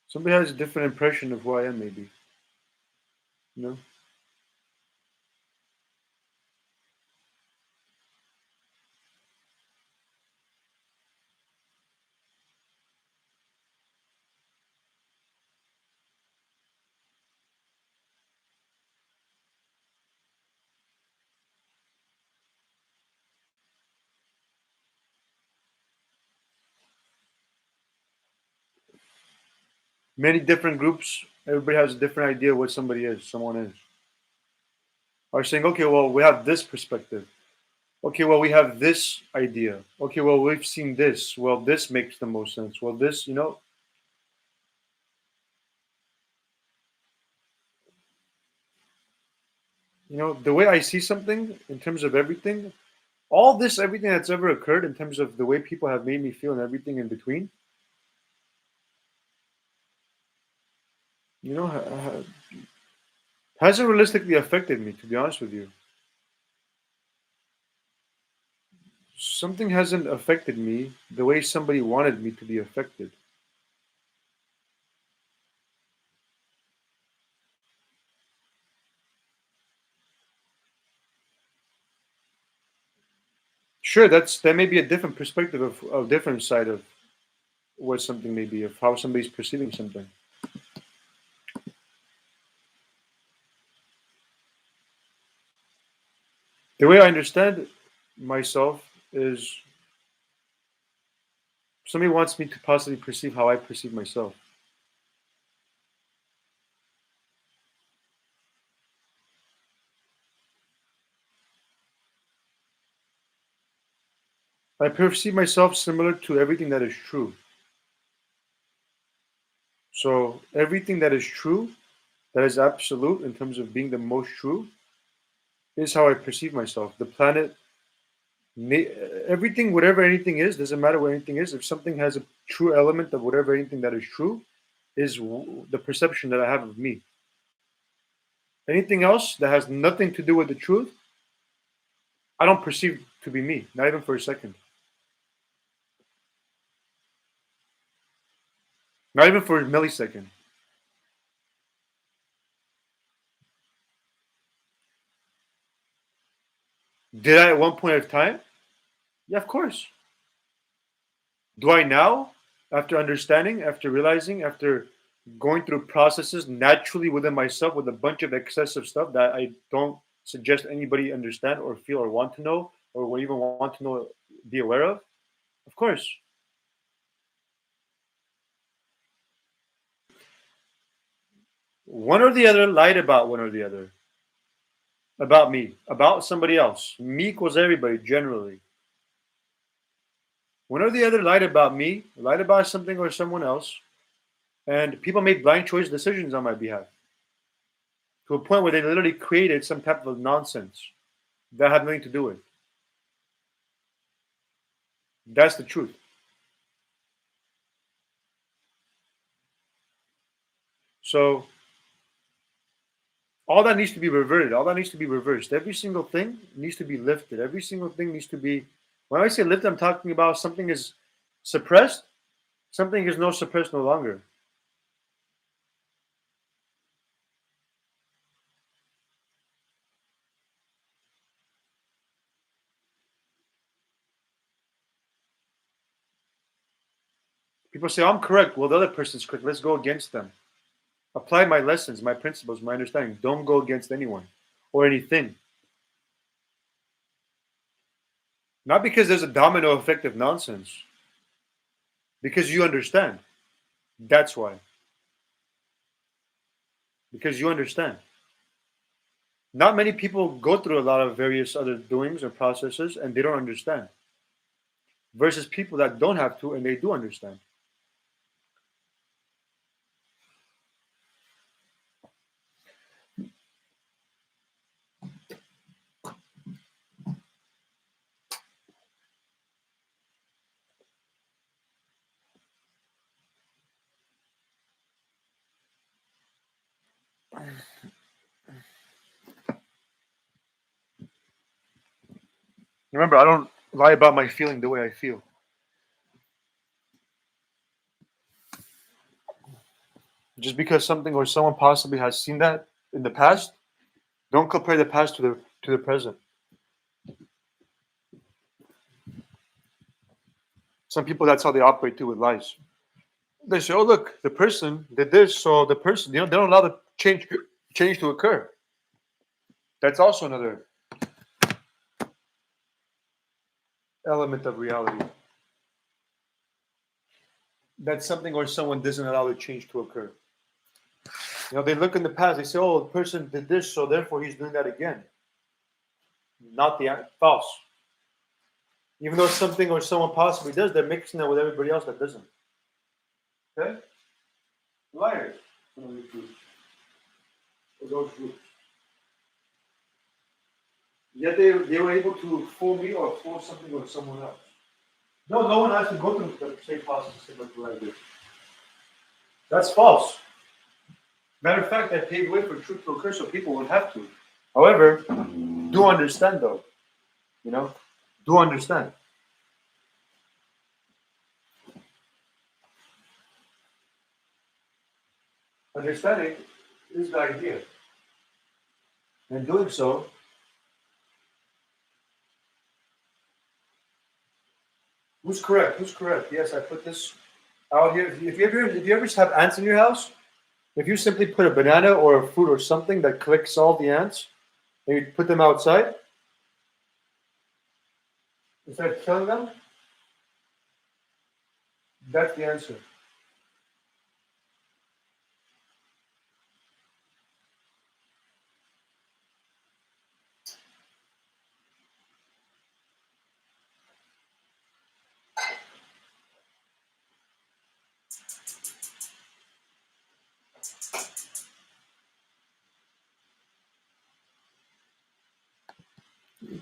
Somebody has a different impression of who I am, maybe. You know? Many different groups, everybody has a different idea what somebody is, someone is. Are saying, okay, well, we have this perspective. Okay, well, we have this idea. Okay, well, we've seen this. Well, this makes the most sense. Well, this, the way I see something in terms of everything, all this, everything that's ever occurred in terms of the way people have made me feel and everything in between, you know, hasn't realistically affected me, to be honest with you. Something hasn't affected me the way somebody wanted me to be affected. Sure, that may be a different perspective of a different side of what something may be, of how somebody's perceiving something. The way I understand myself is somebody wants me to possibly perceive how I perceive myself. I perceive myself similar to everything that is true. So everything that is true, that is absolute in terms of being the most true, is how I perceive myself. The planet, Everything, whatever anything is, doesn't matter what anything is. If something has a true element of whatever anything that is true, is the perception that I have of me. Anything else that has nothing to do with the truth, I don't perceive to be me, not even for a second. Not even for a millisecond. Did I at one point of time? Yeah, of course. Do I now, after understanding, after realizing, after going through processes naturally within myself with a bunch of excessive stuff that I don't suggest anybody understand or feel or want to know or even want to know, be aware of? Of course. One or the other lied about one or the other. About me, about somebody else. Me equals everybody generally. One or the other lied about me, lied about something or someone else, and people made blind choice decisions on my behalf to a point where they literally created some type of nonsense that had nothing to do with it. That's the truth. So all that needs to be reverted. All that needs to be reversed. Every single thing needs to be lifted. Every single thing needs to be. When I say lift, I'm talking about something is suppressed. Something is no suppressed no longer. People say, I'm correct. Well, the other person's correct. Let's go against them. Apply my lessons, my principles, my understanding. Don't go against anyone or anything. Not because there's a domino effect of nonsense, because you understand. That's why. Because you understand. Not many people go through a lot of various other doings or processes and they don't understand. Versus people that don't have to and they do understand. Remember, I don't lie about my feeling the way I feel. Just because something or someone possibly has seen that in the past, don't compare the past to the present. Some people that's how they operate too with lies. They say, "Oh, look, the person did this, so the person, they don't allow the change to occur." That's also another element of reality. That something or someone doesn't allow the change to occur. They look in the past. They say, "Oh, the person did this, so therefore he's doing that again." Not the false. Even though something or someone possibly does, they're mixing it with everybody else that doesn't. Okay, liars. Those groups. Yet they were able to fool me or fool something or someone else. No one has to go through the same process like what I did. That's false. Matter of fact, I paved way for truth to occur so people would have to. However, do understand though. You know, do understand. Understanding is the idea. And doing so, who's correct? Who's correct? Yes, I put this out here. If you ever have ants in your house, if you simply put a banana or a fruit or something that collects all the ants, and you put them outside, instead of killing them, that's the answer.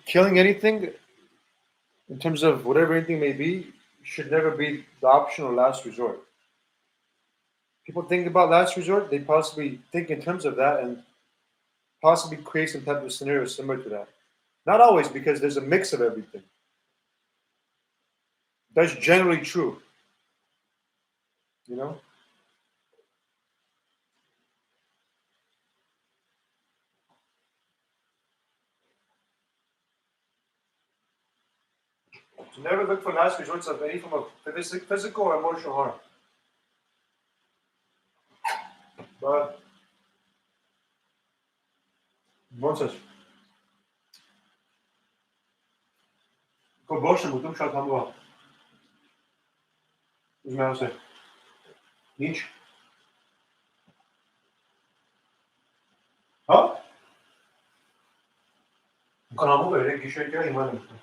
Killing anything, in terms of whatever anything may be, should never be the option or last resort. People think about last resort, they possibly think in terms of that and possibly create some type of scenario similar to that. Not always, because there's a mix of everything. That's generally true. You know? So never look for last resorts of any form of physical or emotional harm. But Moses, ko boşum buldum şartam bu. Uzman se. Niç? Ha? Kanalımı böyle kişiye göre iman ettim.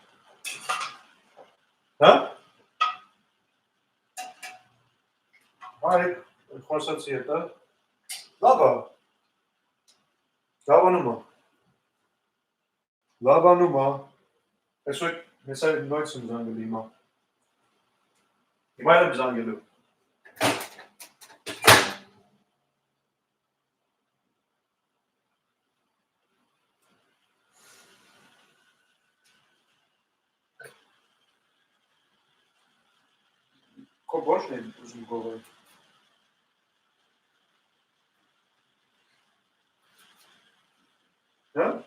Ha? Hayır. Konsantriyete. Lava. Lava nummer. Lava nummer. Mesela nooit zo'n zangeli, maar. Je mij hebben zangelu. Ko boş ne uzun govor. Ja?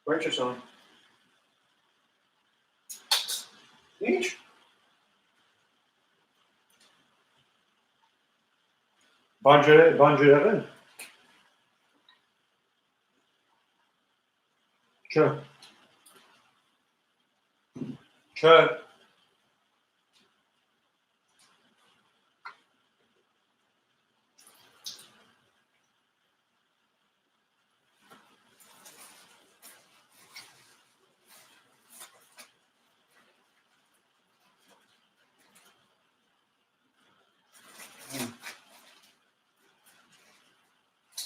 Write your song. Niç? Bancerevin. Çö. Çö.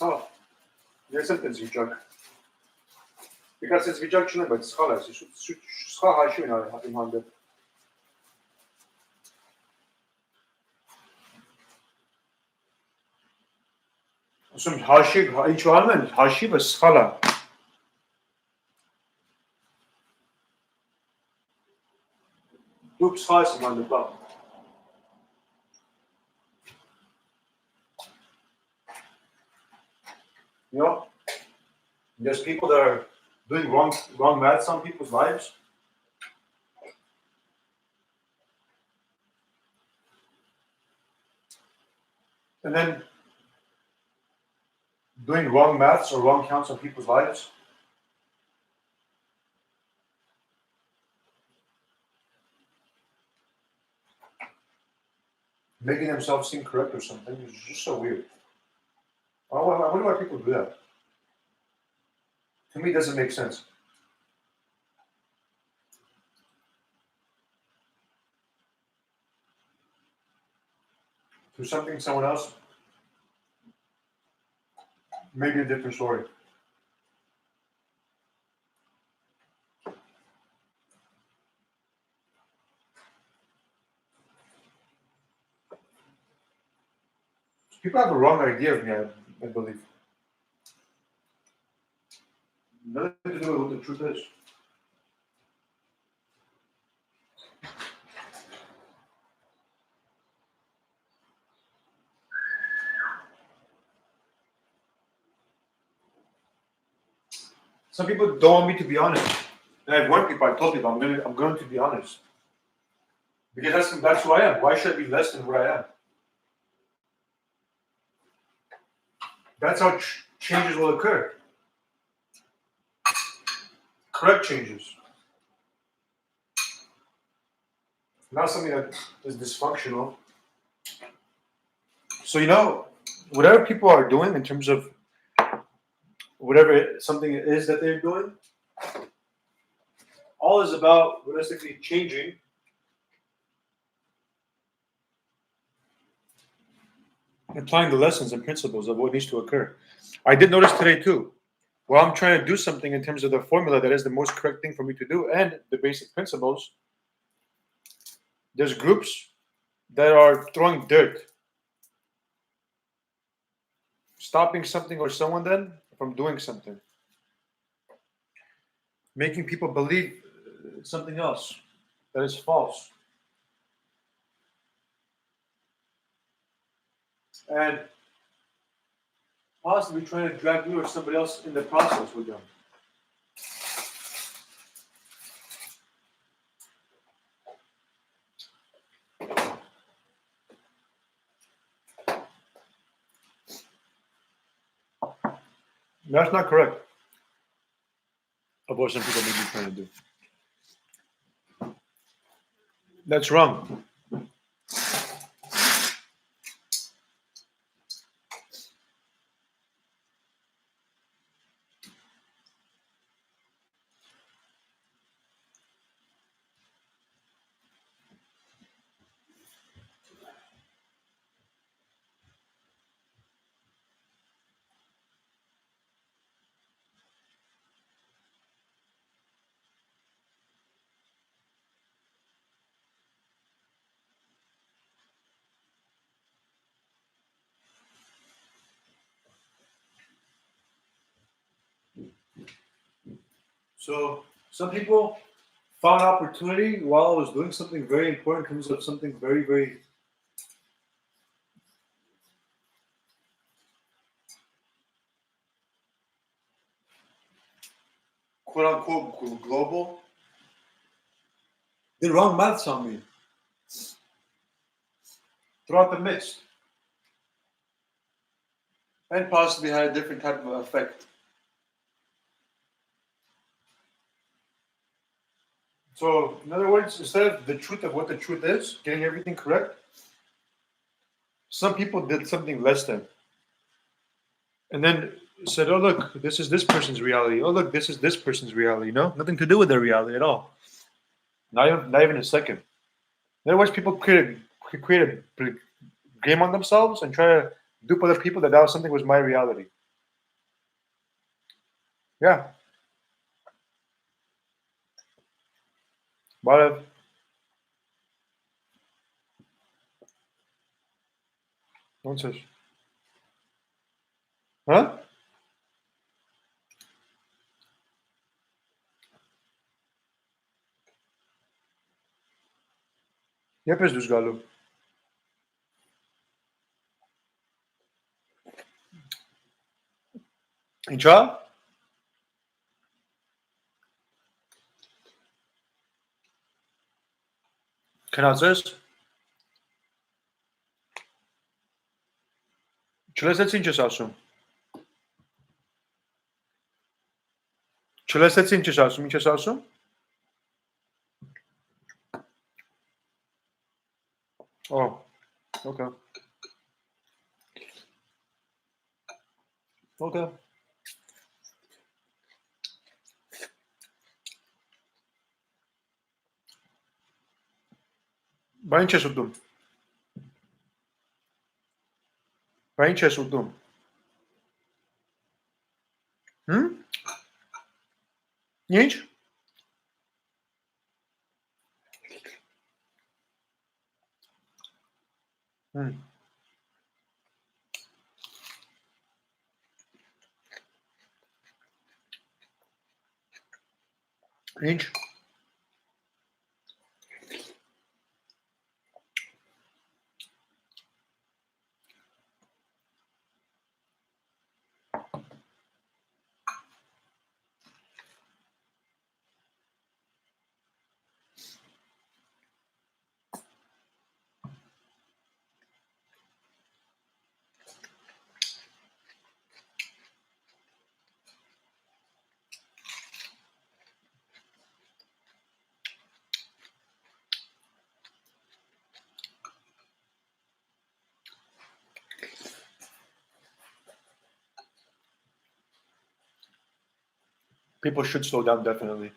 Oh. Niestety zwyczak. Because it's zwyczak czy nawet schala. Schala się na tym handel. Sunt haşi, aici oameni, haşi ve schala. După schala se mai întâmpla. You know, there's people that are doing wrong maths on people's lives. And then doing wrong maths or wrong counts on people's lives. Making themselves seem correct or something. It's just so weird. I wonder why people do that. To me, it doesn't make sense. To something, someone else, maybe a different story. People have a wrong idea of me, I believe. Nothing to do with what the truth is. Some people don't want me to be honest. And I've warned people, I told people I'm going to be honest. Because that's who I am. Why should I be less than what I am? That's how changes will occur. Correct changes. Not something that is dysfunctional. So, you know, whatever people are doing in terms of whatever something it is that they're doing, all is about realistically changing applying the lessons and principles of what needs to occur. I did notice today too. While I'm trying to do something in terms of the formula that is the most correct thing for me to do and the basic principles, there's groups that are throwing dirt, stopping something or someone then from doing something, making people believe something else that is false. And possibly trying to drag you or somebody else in the process with them. That's not correct of what some people may be trying to do. That's wrong. So some people found opportunity while I was doing something very important in terms of something very, very quote unquote global. Did wrong maths on me throughout the midst. And possibly had a different type of effect. So, in other words, instead of the truth of what the truth is, getting everything correct, some people did something less than. And then said, oh, look, this is this person's reality. Oh, look, this is this person's reality. You know, nothing to do with their reality at all. Not even a second. In other words, people create a game on themselves and try to dupe other people that was something was my reality. Yeah. But nonsense. Huh? Yapıyoruz düz galo. İnşa? Canazes? Çelesets inçesasum. Çelesets inçesasum. Oh, okay. Okay. Ben inçesudum. Ben inçesudum. Hı? Niç? Hı. Niç? People should slow down definitely.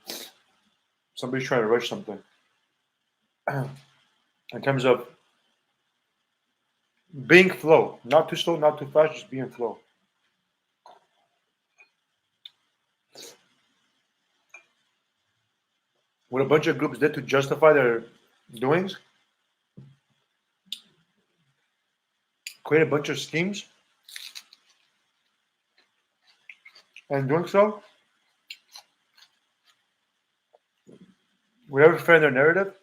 Somebody's trying to rush something. In terms of being flow, not too slow, not too fast, just being flow. what a bunch of groups did to justify their doings, create a bunch of schemes, and doing so, whatever fit in their narrative,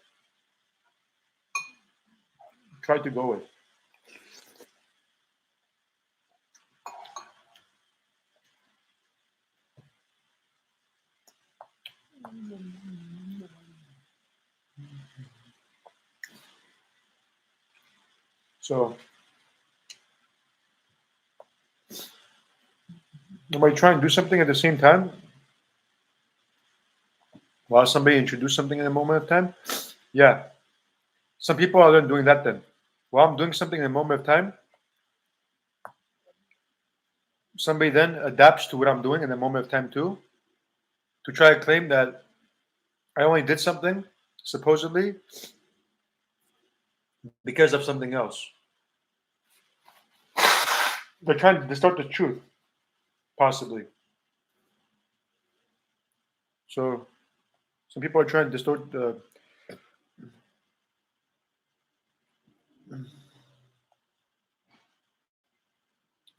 try to go with. So, when you try and do something at the same time, while somebody introduced something in a moment of time, yeah, some people are then doing that then. While I'm doing something in a moment of time, somebody then adapts to what I'm doing in a moment of time too, to try to claim that I only did something, supposedly, because of something else. They're trying to distort the truth, possibly. So some people are trying to distort the.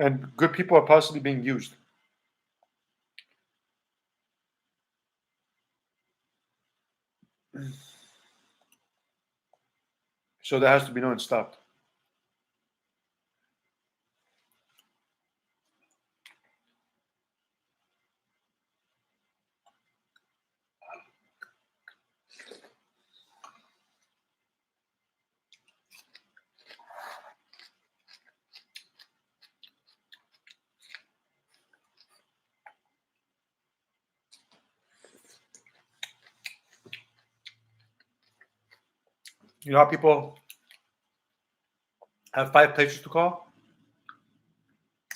And good people are possibly being used. So that has to be known and stopped. You know how people have 5 places to call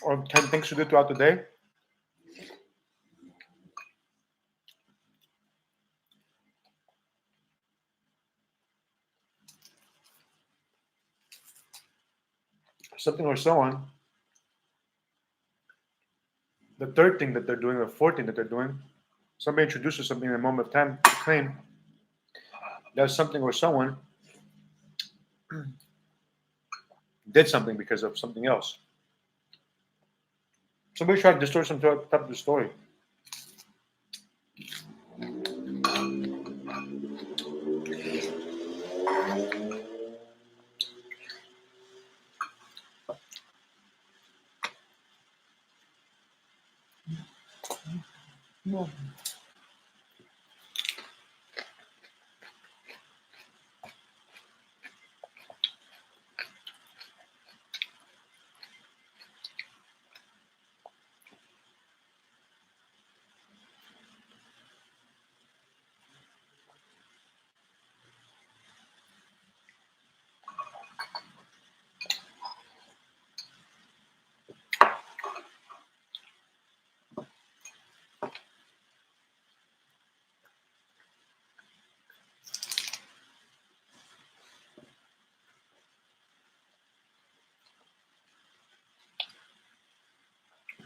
or 10 things to do throughout the day? Something or someone. The third thing that they're doing, or fourth thing that they're doing, somebody introduces something in a moment of time to claim that something or someone did something because of something else. Somebody tried to distort some type of the story. No.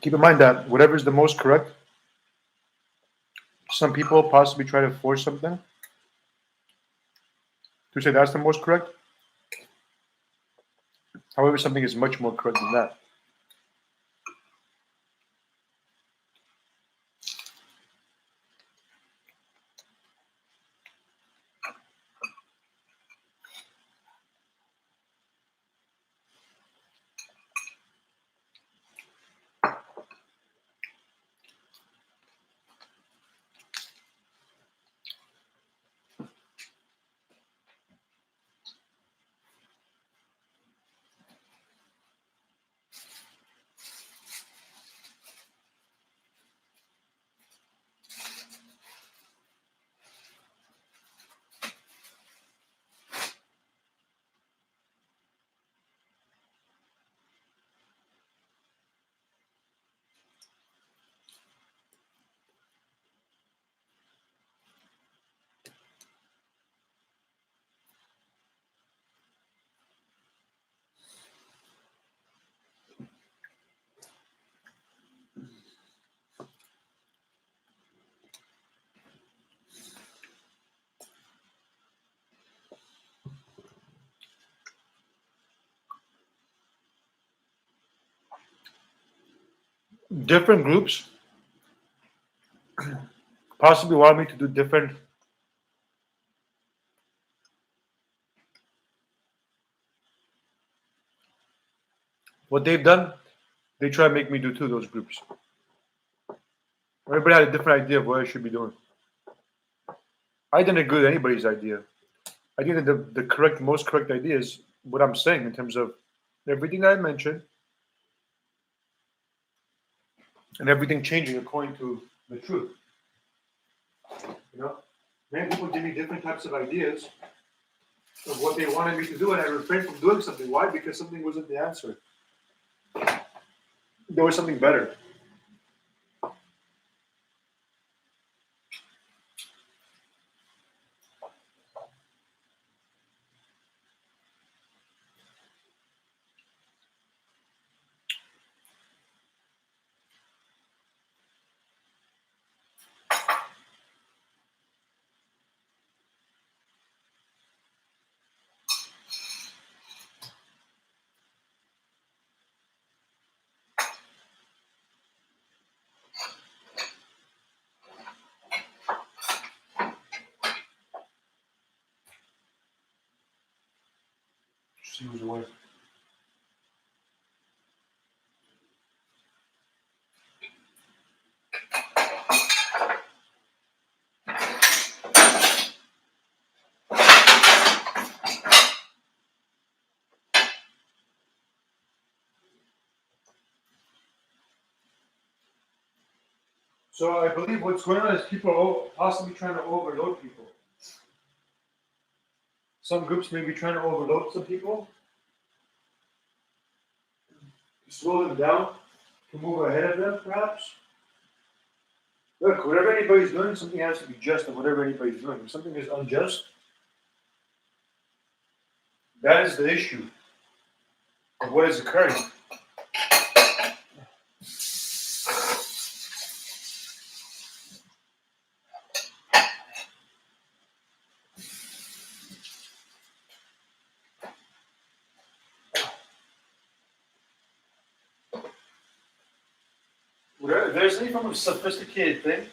Keep in mind that whatever is the most correct, some people possibly try to force something to say that's the most correct. However, something is much more correct than that. different groups possibly want me to do different. What they've done, they try to make me do too. Those groups. Everybody had a different idea of what I should be doing. I didn't agree with anybody's idea. I think that the most correct idea is what I'm saying in terms of everything that I mentioned and everything changing according to the truth. You know, many people give me different types of ideas of what they wanted me to do, and I refrained from doing something. Why? Because something wasn't the answer. There was something better. She was away. So I believe what's going on is people are possibly trying to overload people. Some groups may be trying to overload some people, to slow them down, to move ahead of them, perhaps. Look, whatever anybody's doing, something has to be just in whatever anybody's doing. If something is unjust, that is the issue of what is occurring. If there's any form of sophisticated thing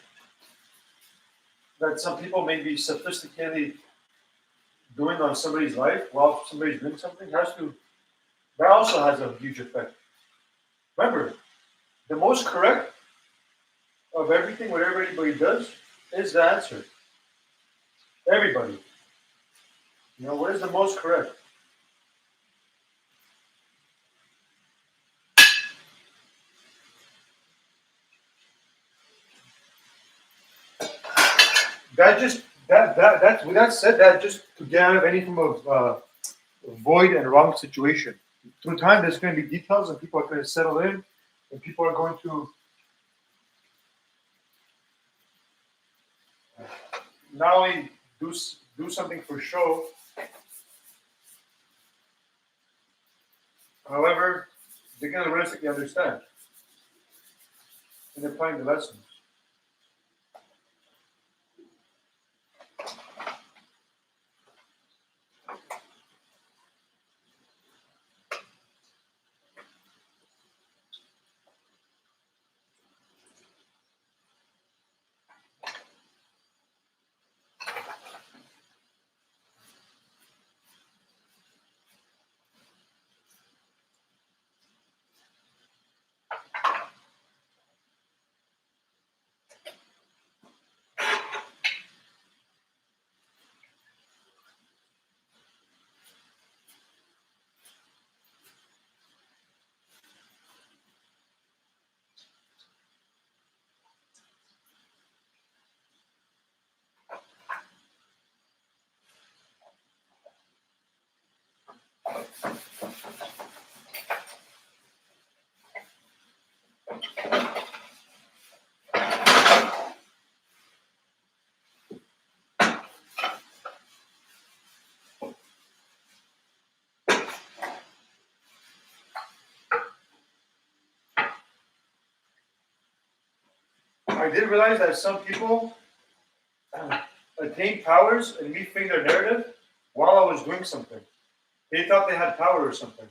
that some people may be sophisticatedly doing on somebody's life while somebody's doing something, that also has a huge effect. Remember, the most correct of everything, whatever anybody does, is the answer. Everybody. You know, what is the most correct? With that said, that just to get out of any form of void and wrong situation. Through time, there's going to be details, and people are going to settle in, and people are going to not only do something for show. However, they're going to realistically understand, and they're applying the lessons. I did realize that some people attained powers and reframed their narrative while I was doing something. They thought they had power or something.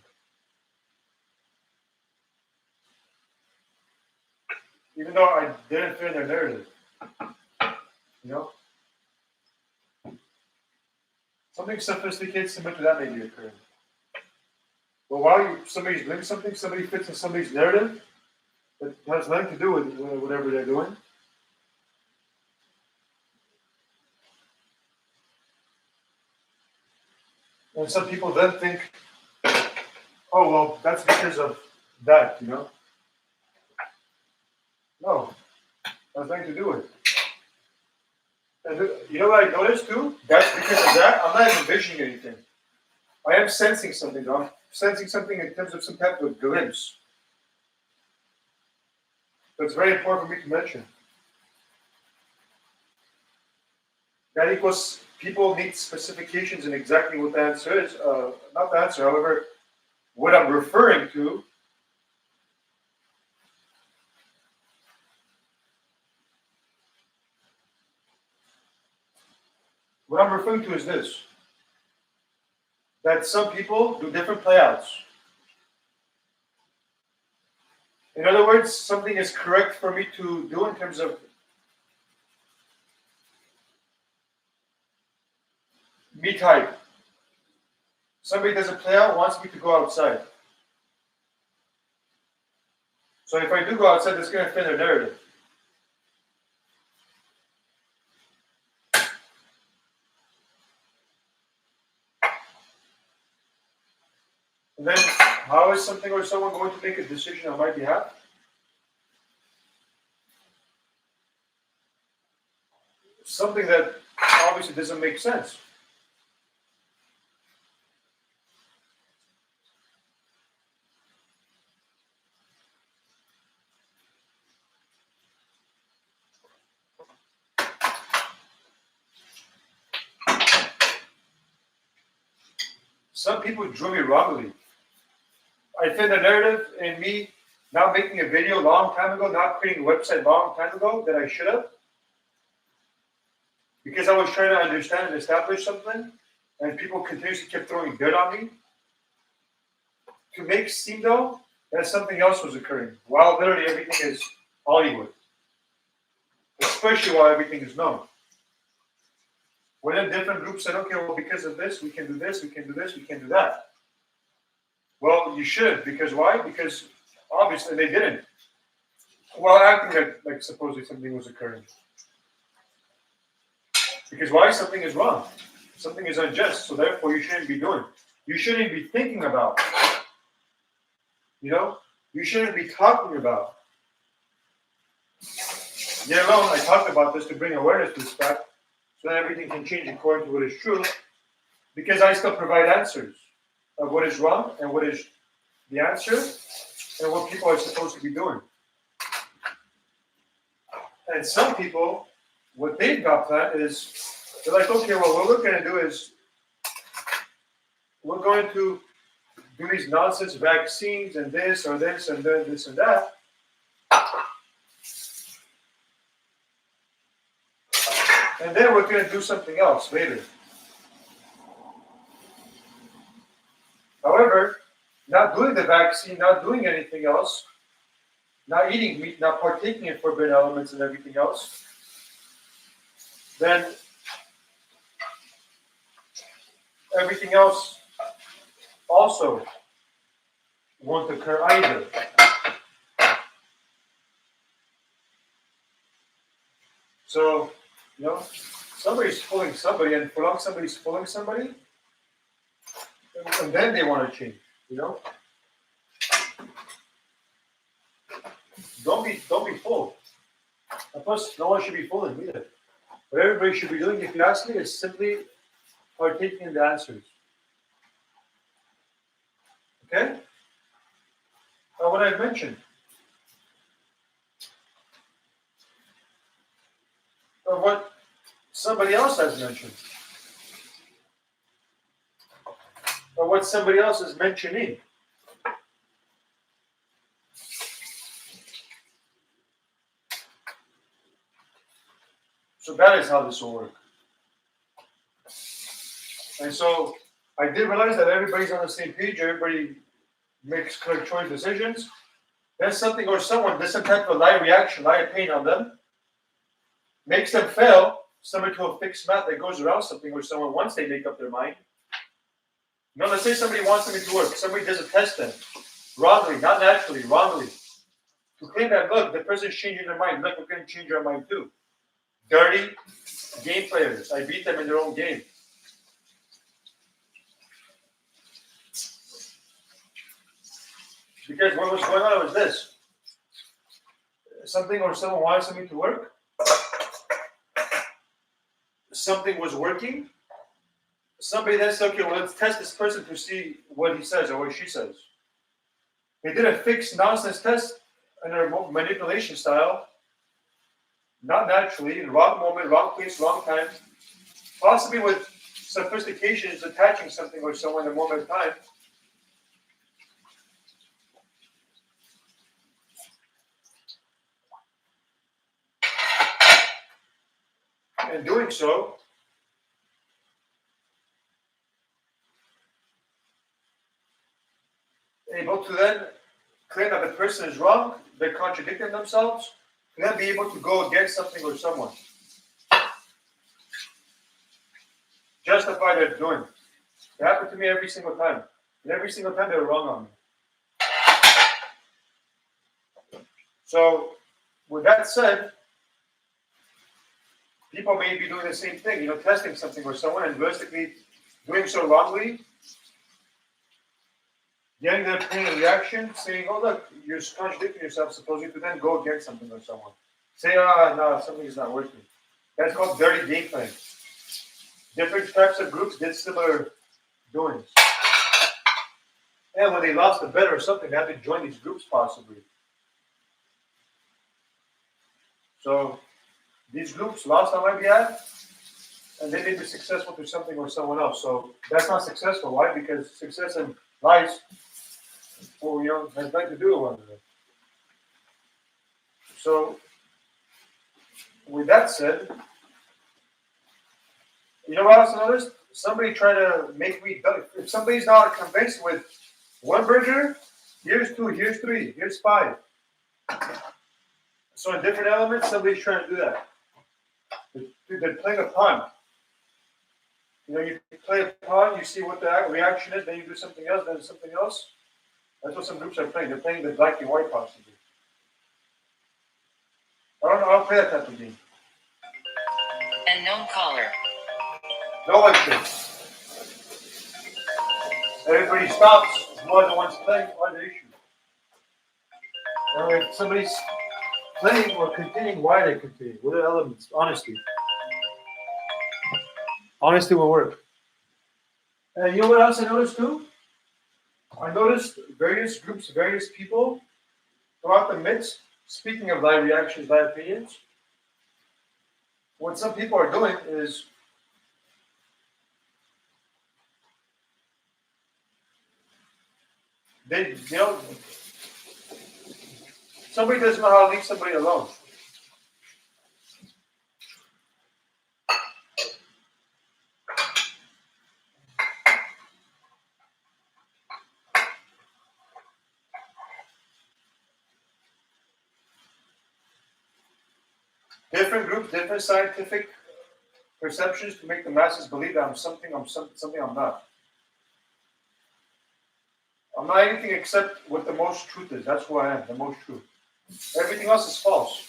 even though I didn't fit in their narrative. You know? Something sophisticated similar to that may be occurring. But while somebody's doing something, somebody fits in somebody's narrative that has nothing to do with whatever they're doing. And some people then think, oh, well, that's because of that, you know? No, has nothing to do with it. And you know what I noticed too? That's because of that. I'm not envisioning anything. I am sensing something, though. I'm sensing something in terms of some type of glimpse. That's very important for me to mention. That equals people need specifications in exactly what the answer is. Not the answer, however, what I'm referring to. What I'm referring to is this. That some people do different playouts. In other words, something is correct for me to do in terms of me type. Somebody does a playout, wants me to go outside. So if I do go outside, that's going to fit their narrative. And then, how is something or someone going to make a decision on my behalf? Something that obviously doesn't make sense. Some people drew me wrongly. I fit the narrative in me not making a video long time ago, not creating a website long time ago that I should have. Because I was trying to understand and establish something, and people continuously kept throwing dirt on me. To make seem though that something else was occurring, while literally everything is Hollywood. Especially while everything is known. When then different groups said, okay, well, because of this, we can do this, we can do this, we can do that. Well, you should, because why? Because obviously they didn't. While acting like supposedly something was occurring. Because why? Something is wrong. Something is unjust, so therefore you shouldn't be doing. You shouldn't be thinking about. You know? You shouldn't be talking about. Yet alone, I talked about this to bring awareness to this fact, so that everything can change according to what is true, because I still provide answers of what is wrong and what is the answer and what people are supposed to be doing. And some people, what they've got planned is, they're like, okay, well, what we're going to do is, we're going to do these nonsense vaccines and this or this and then this and that. And then we're going to do something else later. However, not doing the vaccine, not doing anything else, not eating meat, not partaking in forbidden elements and everything else, then everything else also won't occur either. So, you know, somebody's fooling somebody, and for long somebody's fooling somebody, and then they want to change, you know? Don't be fooled. And plus, no one should be fooling either. What everybody should be doing, if you ask me, is simply partaking in the answers. Okay? Now, what I've mentioned. Or what somebody else has mentioned. Or what somebody else is mentioning. So that is how this will work. And so I did realize that everybody's on the same page, everybody makes correct choice decisions. then something or someone does some type of live reaction, live pain on them, makes them fail, similar to a fixed mat that goes around something or someone once they make up their mind. You know, let's say somebody wants something to work. Somebody does a test then, wrongly, not naturally, wrongly. To claim that, look, the person's changing their mind. Look, we're going to change our mind too. Dirty game players. I beat them in their own game. Because what was going on was this. Something or someone wanted something to work. Something was working. Somebody then said, okay, well, let's test this person to see what he says or what she says. They did a fixed nonsense test in a manipulation style. Not naturally, in the wrong moment, wrong place, wrong time. Possibly with sophistication is attaching something or someone in a moment of time. And doing so, able to then claim that the person is wrong, they're contradicting themselves, and then be able to go against something or someone. Justify their doing. It happened to me every single time. And every single time they were wrong on me. So, with that said, people may be doing the same thing, you know, testing something or someone and realistically doing so wrongly, getting their pain and reaction, saying, oh, look, you're contradicting yourself, supposedly, to then go against something or someone. Say, no, something is not working. That's called dirty game playing. Different types of groups did similar doings. And when they lost a bet or something, they had to join these groups possibly. So these groups lost on my behalf, and they may be successful to something or someone else. So that's not successful. Why? Because success in life, well, you know, has nothing to do with one another. So with that said, you know what else I noticed? Somebody tried to make me, if somebody's not convinced with one burger, here's 2, here's 3, here's 5. So in different elements, somebody's trying to do that. They're playing a pawn. You know, you play a pawn, you see what the reaction is, then you do something else, then something else. That's what some groups are playing. They're playing the black and white possibly. I don't know, I'll play that type of game. Unknown caller. No one can. Everybody stops. More than one's playing. What's the issue? Now, if somebody's playing or continuing, why are they continuing? What are the elements? Honesty. Honesty will work. And you know what else I noticed too? I noticed various groups, various people throughout the midst, speaking of live reactions, live opinions, what some people are doing is they, you know, somebody doesn't know how to leave somebody alone. Different groups, different scientific perceptions to make the masses believe that I'm something I'm not. I'm not anything except what the most truth is. That's who I am, the most truth. Everything else is false.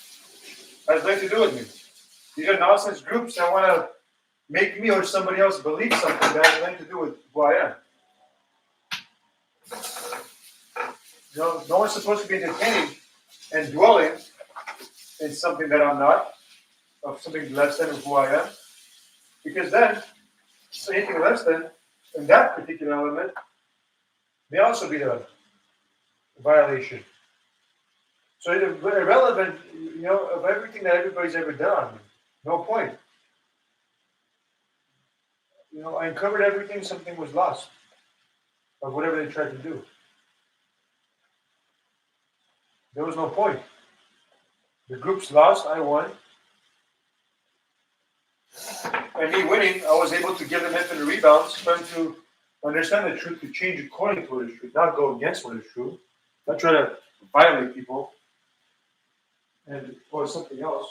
Has nothing to do with me. These are nonsense groups that want to make me or somebody else believe something that has nothing to do with who I am. You know, no one's supposed to be entertaining and dwelling in something that I'm not, of something less than who I am. Because then, anything less than, in that particular element, may also be the violation. So it's irrelevant, you know, of everything that everybody's ever done. No point. You know, I uncovered everything, something was lost of whatever they tried to do. There was no point. The group's lost, I won. And me winning, I was able to give them infinite rebounds, trying to understand the truth, to change according to what is true, not go against what is true. Not try to violate people and or something else.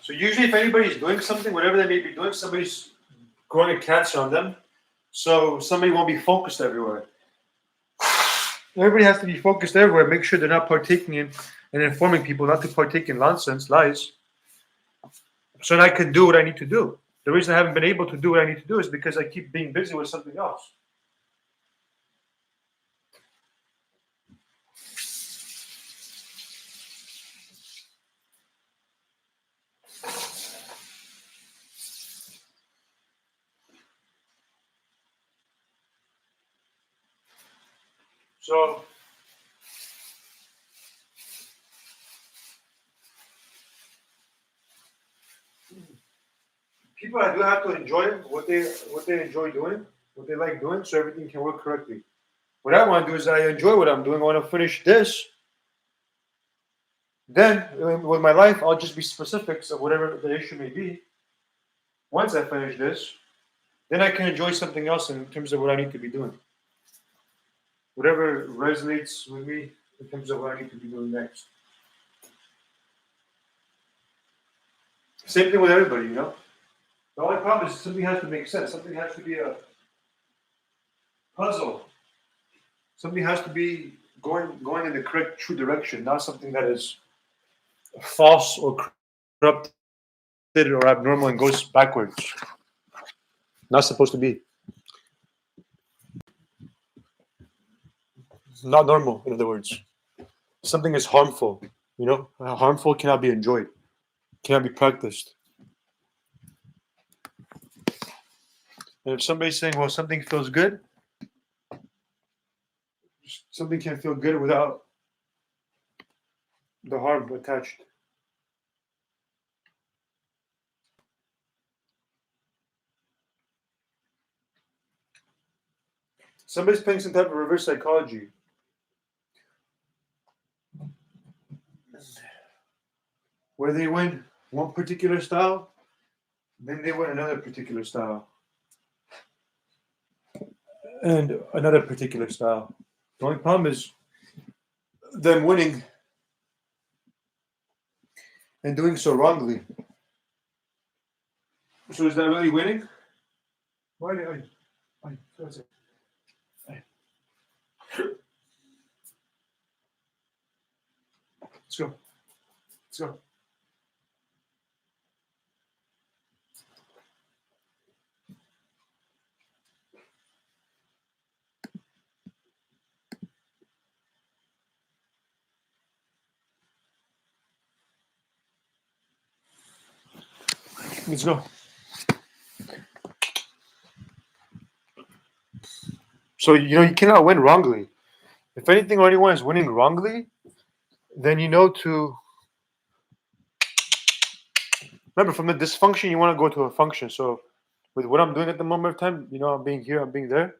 So usually, if anybody's doing something, whatever they may be doing, somebody's growing a cancer on them. So somebody won't be focused everywhere. Everybody has to be focused everywhere. Make sure they're not partaking in and informing people not to partake in nonsense, lies, so that I can do what I need to do. The reason I haven't been able to do what I need to do is because I keep being busy with something else. So people do have to enjoy what they enjoy doing, what they like doing, so everything can work correctly. What I want to do is I enjoy what I'm doing. I want to finish this. Then, with my life, I'll just be specifics of whatever the issue may be. Once I finish this, then I can enjoy something else in terms of what I need to be doing. Whatever resonates with me in terms of what I need to be doing next. Same thing with everybody, you know? The only problem is something has to make sense. Something has to be a puzzle. Something has to be going in the correct, true direction, not something that is false or corrupted or abnormal and goes backwards. Not supposed to be. Not normal, in other words. Something is harmful, you know? Harmful cannot be enjoyed, cannot be practiced. And if somebody's saying, well, something feels good, something can feel good without the harm attached. Somebody's playing some type of reverse psychology. Where they win one particular style, then they win another particular style. And another particular style. The only problem is them winning and doing so wrongly. So is that really winning? Why did let's go. Let's go. Let's go. So you cannot win wrongly. If anything or anyone is winning wrongly, then you know to remember from the dysfunction you want to go to a function. So with what I'm doing at the moment of time, I'm being here, I'm being there.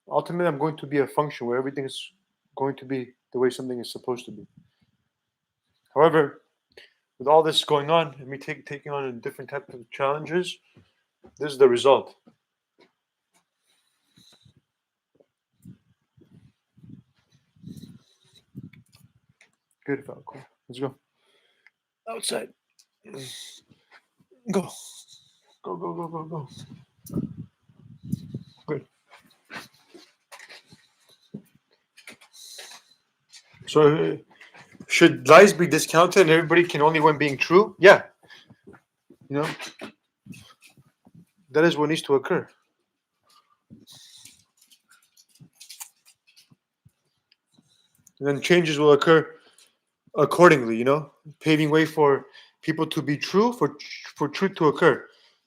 Ultimately, I'm going to be a function where everything is going to be the way something is supposed to be. However, with all this going on and me taking on different types of challenges, this is the result. Good, Falco. Let's go. Outside. Go. Go. Good. So, should lies be discounted and everybody can only win being true? Yeah. You know, that is what needs to occur. And then changes will occur accordingly, paving way for people to be true, for truth to occur.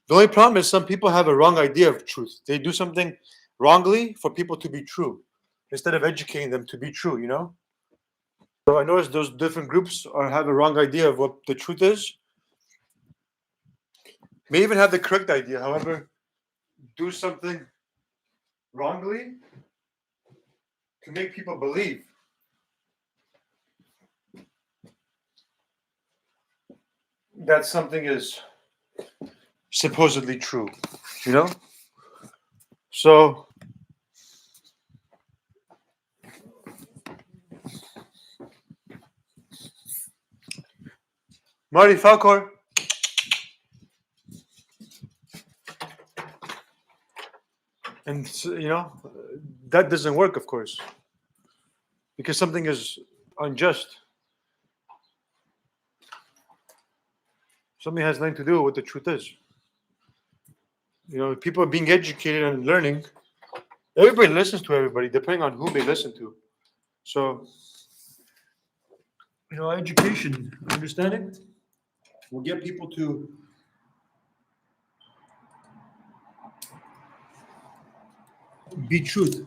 The only problem is some people have a wrong idea of truth. They do something wrongly for people to be true instead of educating them to be true, So I noticed those different groups have a wrong idea of what the truth is. May even have the correct idea, however, do something wrongly to make people believe that something is supposedly true, So Marty Falcor. And that doesn't work, of course, because something is unjust. Something has nothing to do with what the truth is. People are being educated and learning. Everybody listens to everybody, depending on who they listen to. So, education, understanding, will get people to be truth.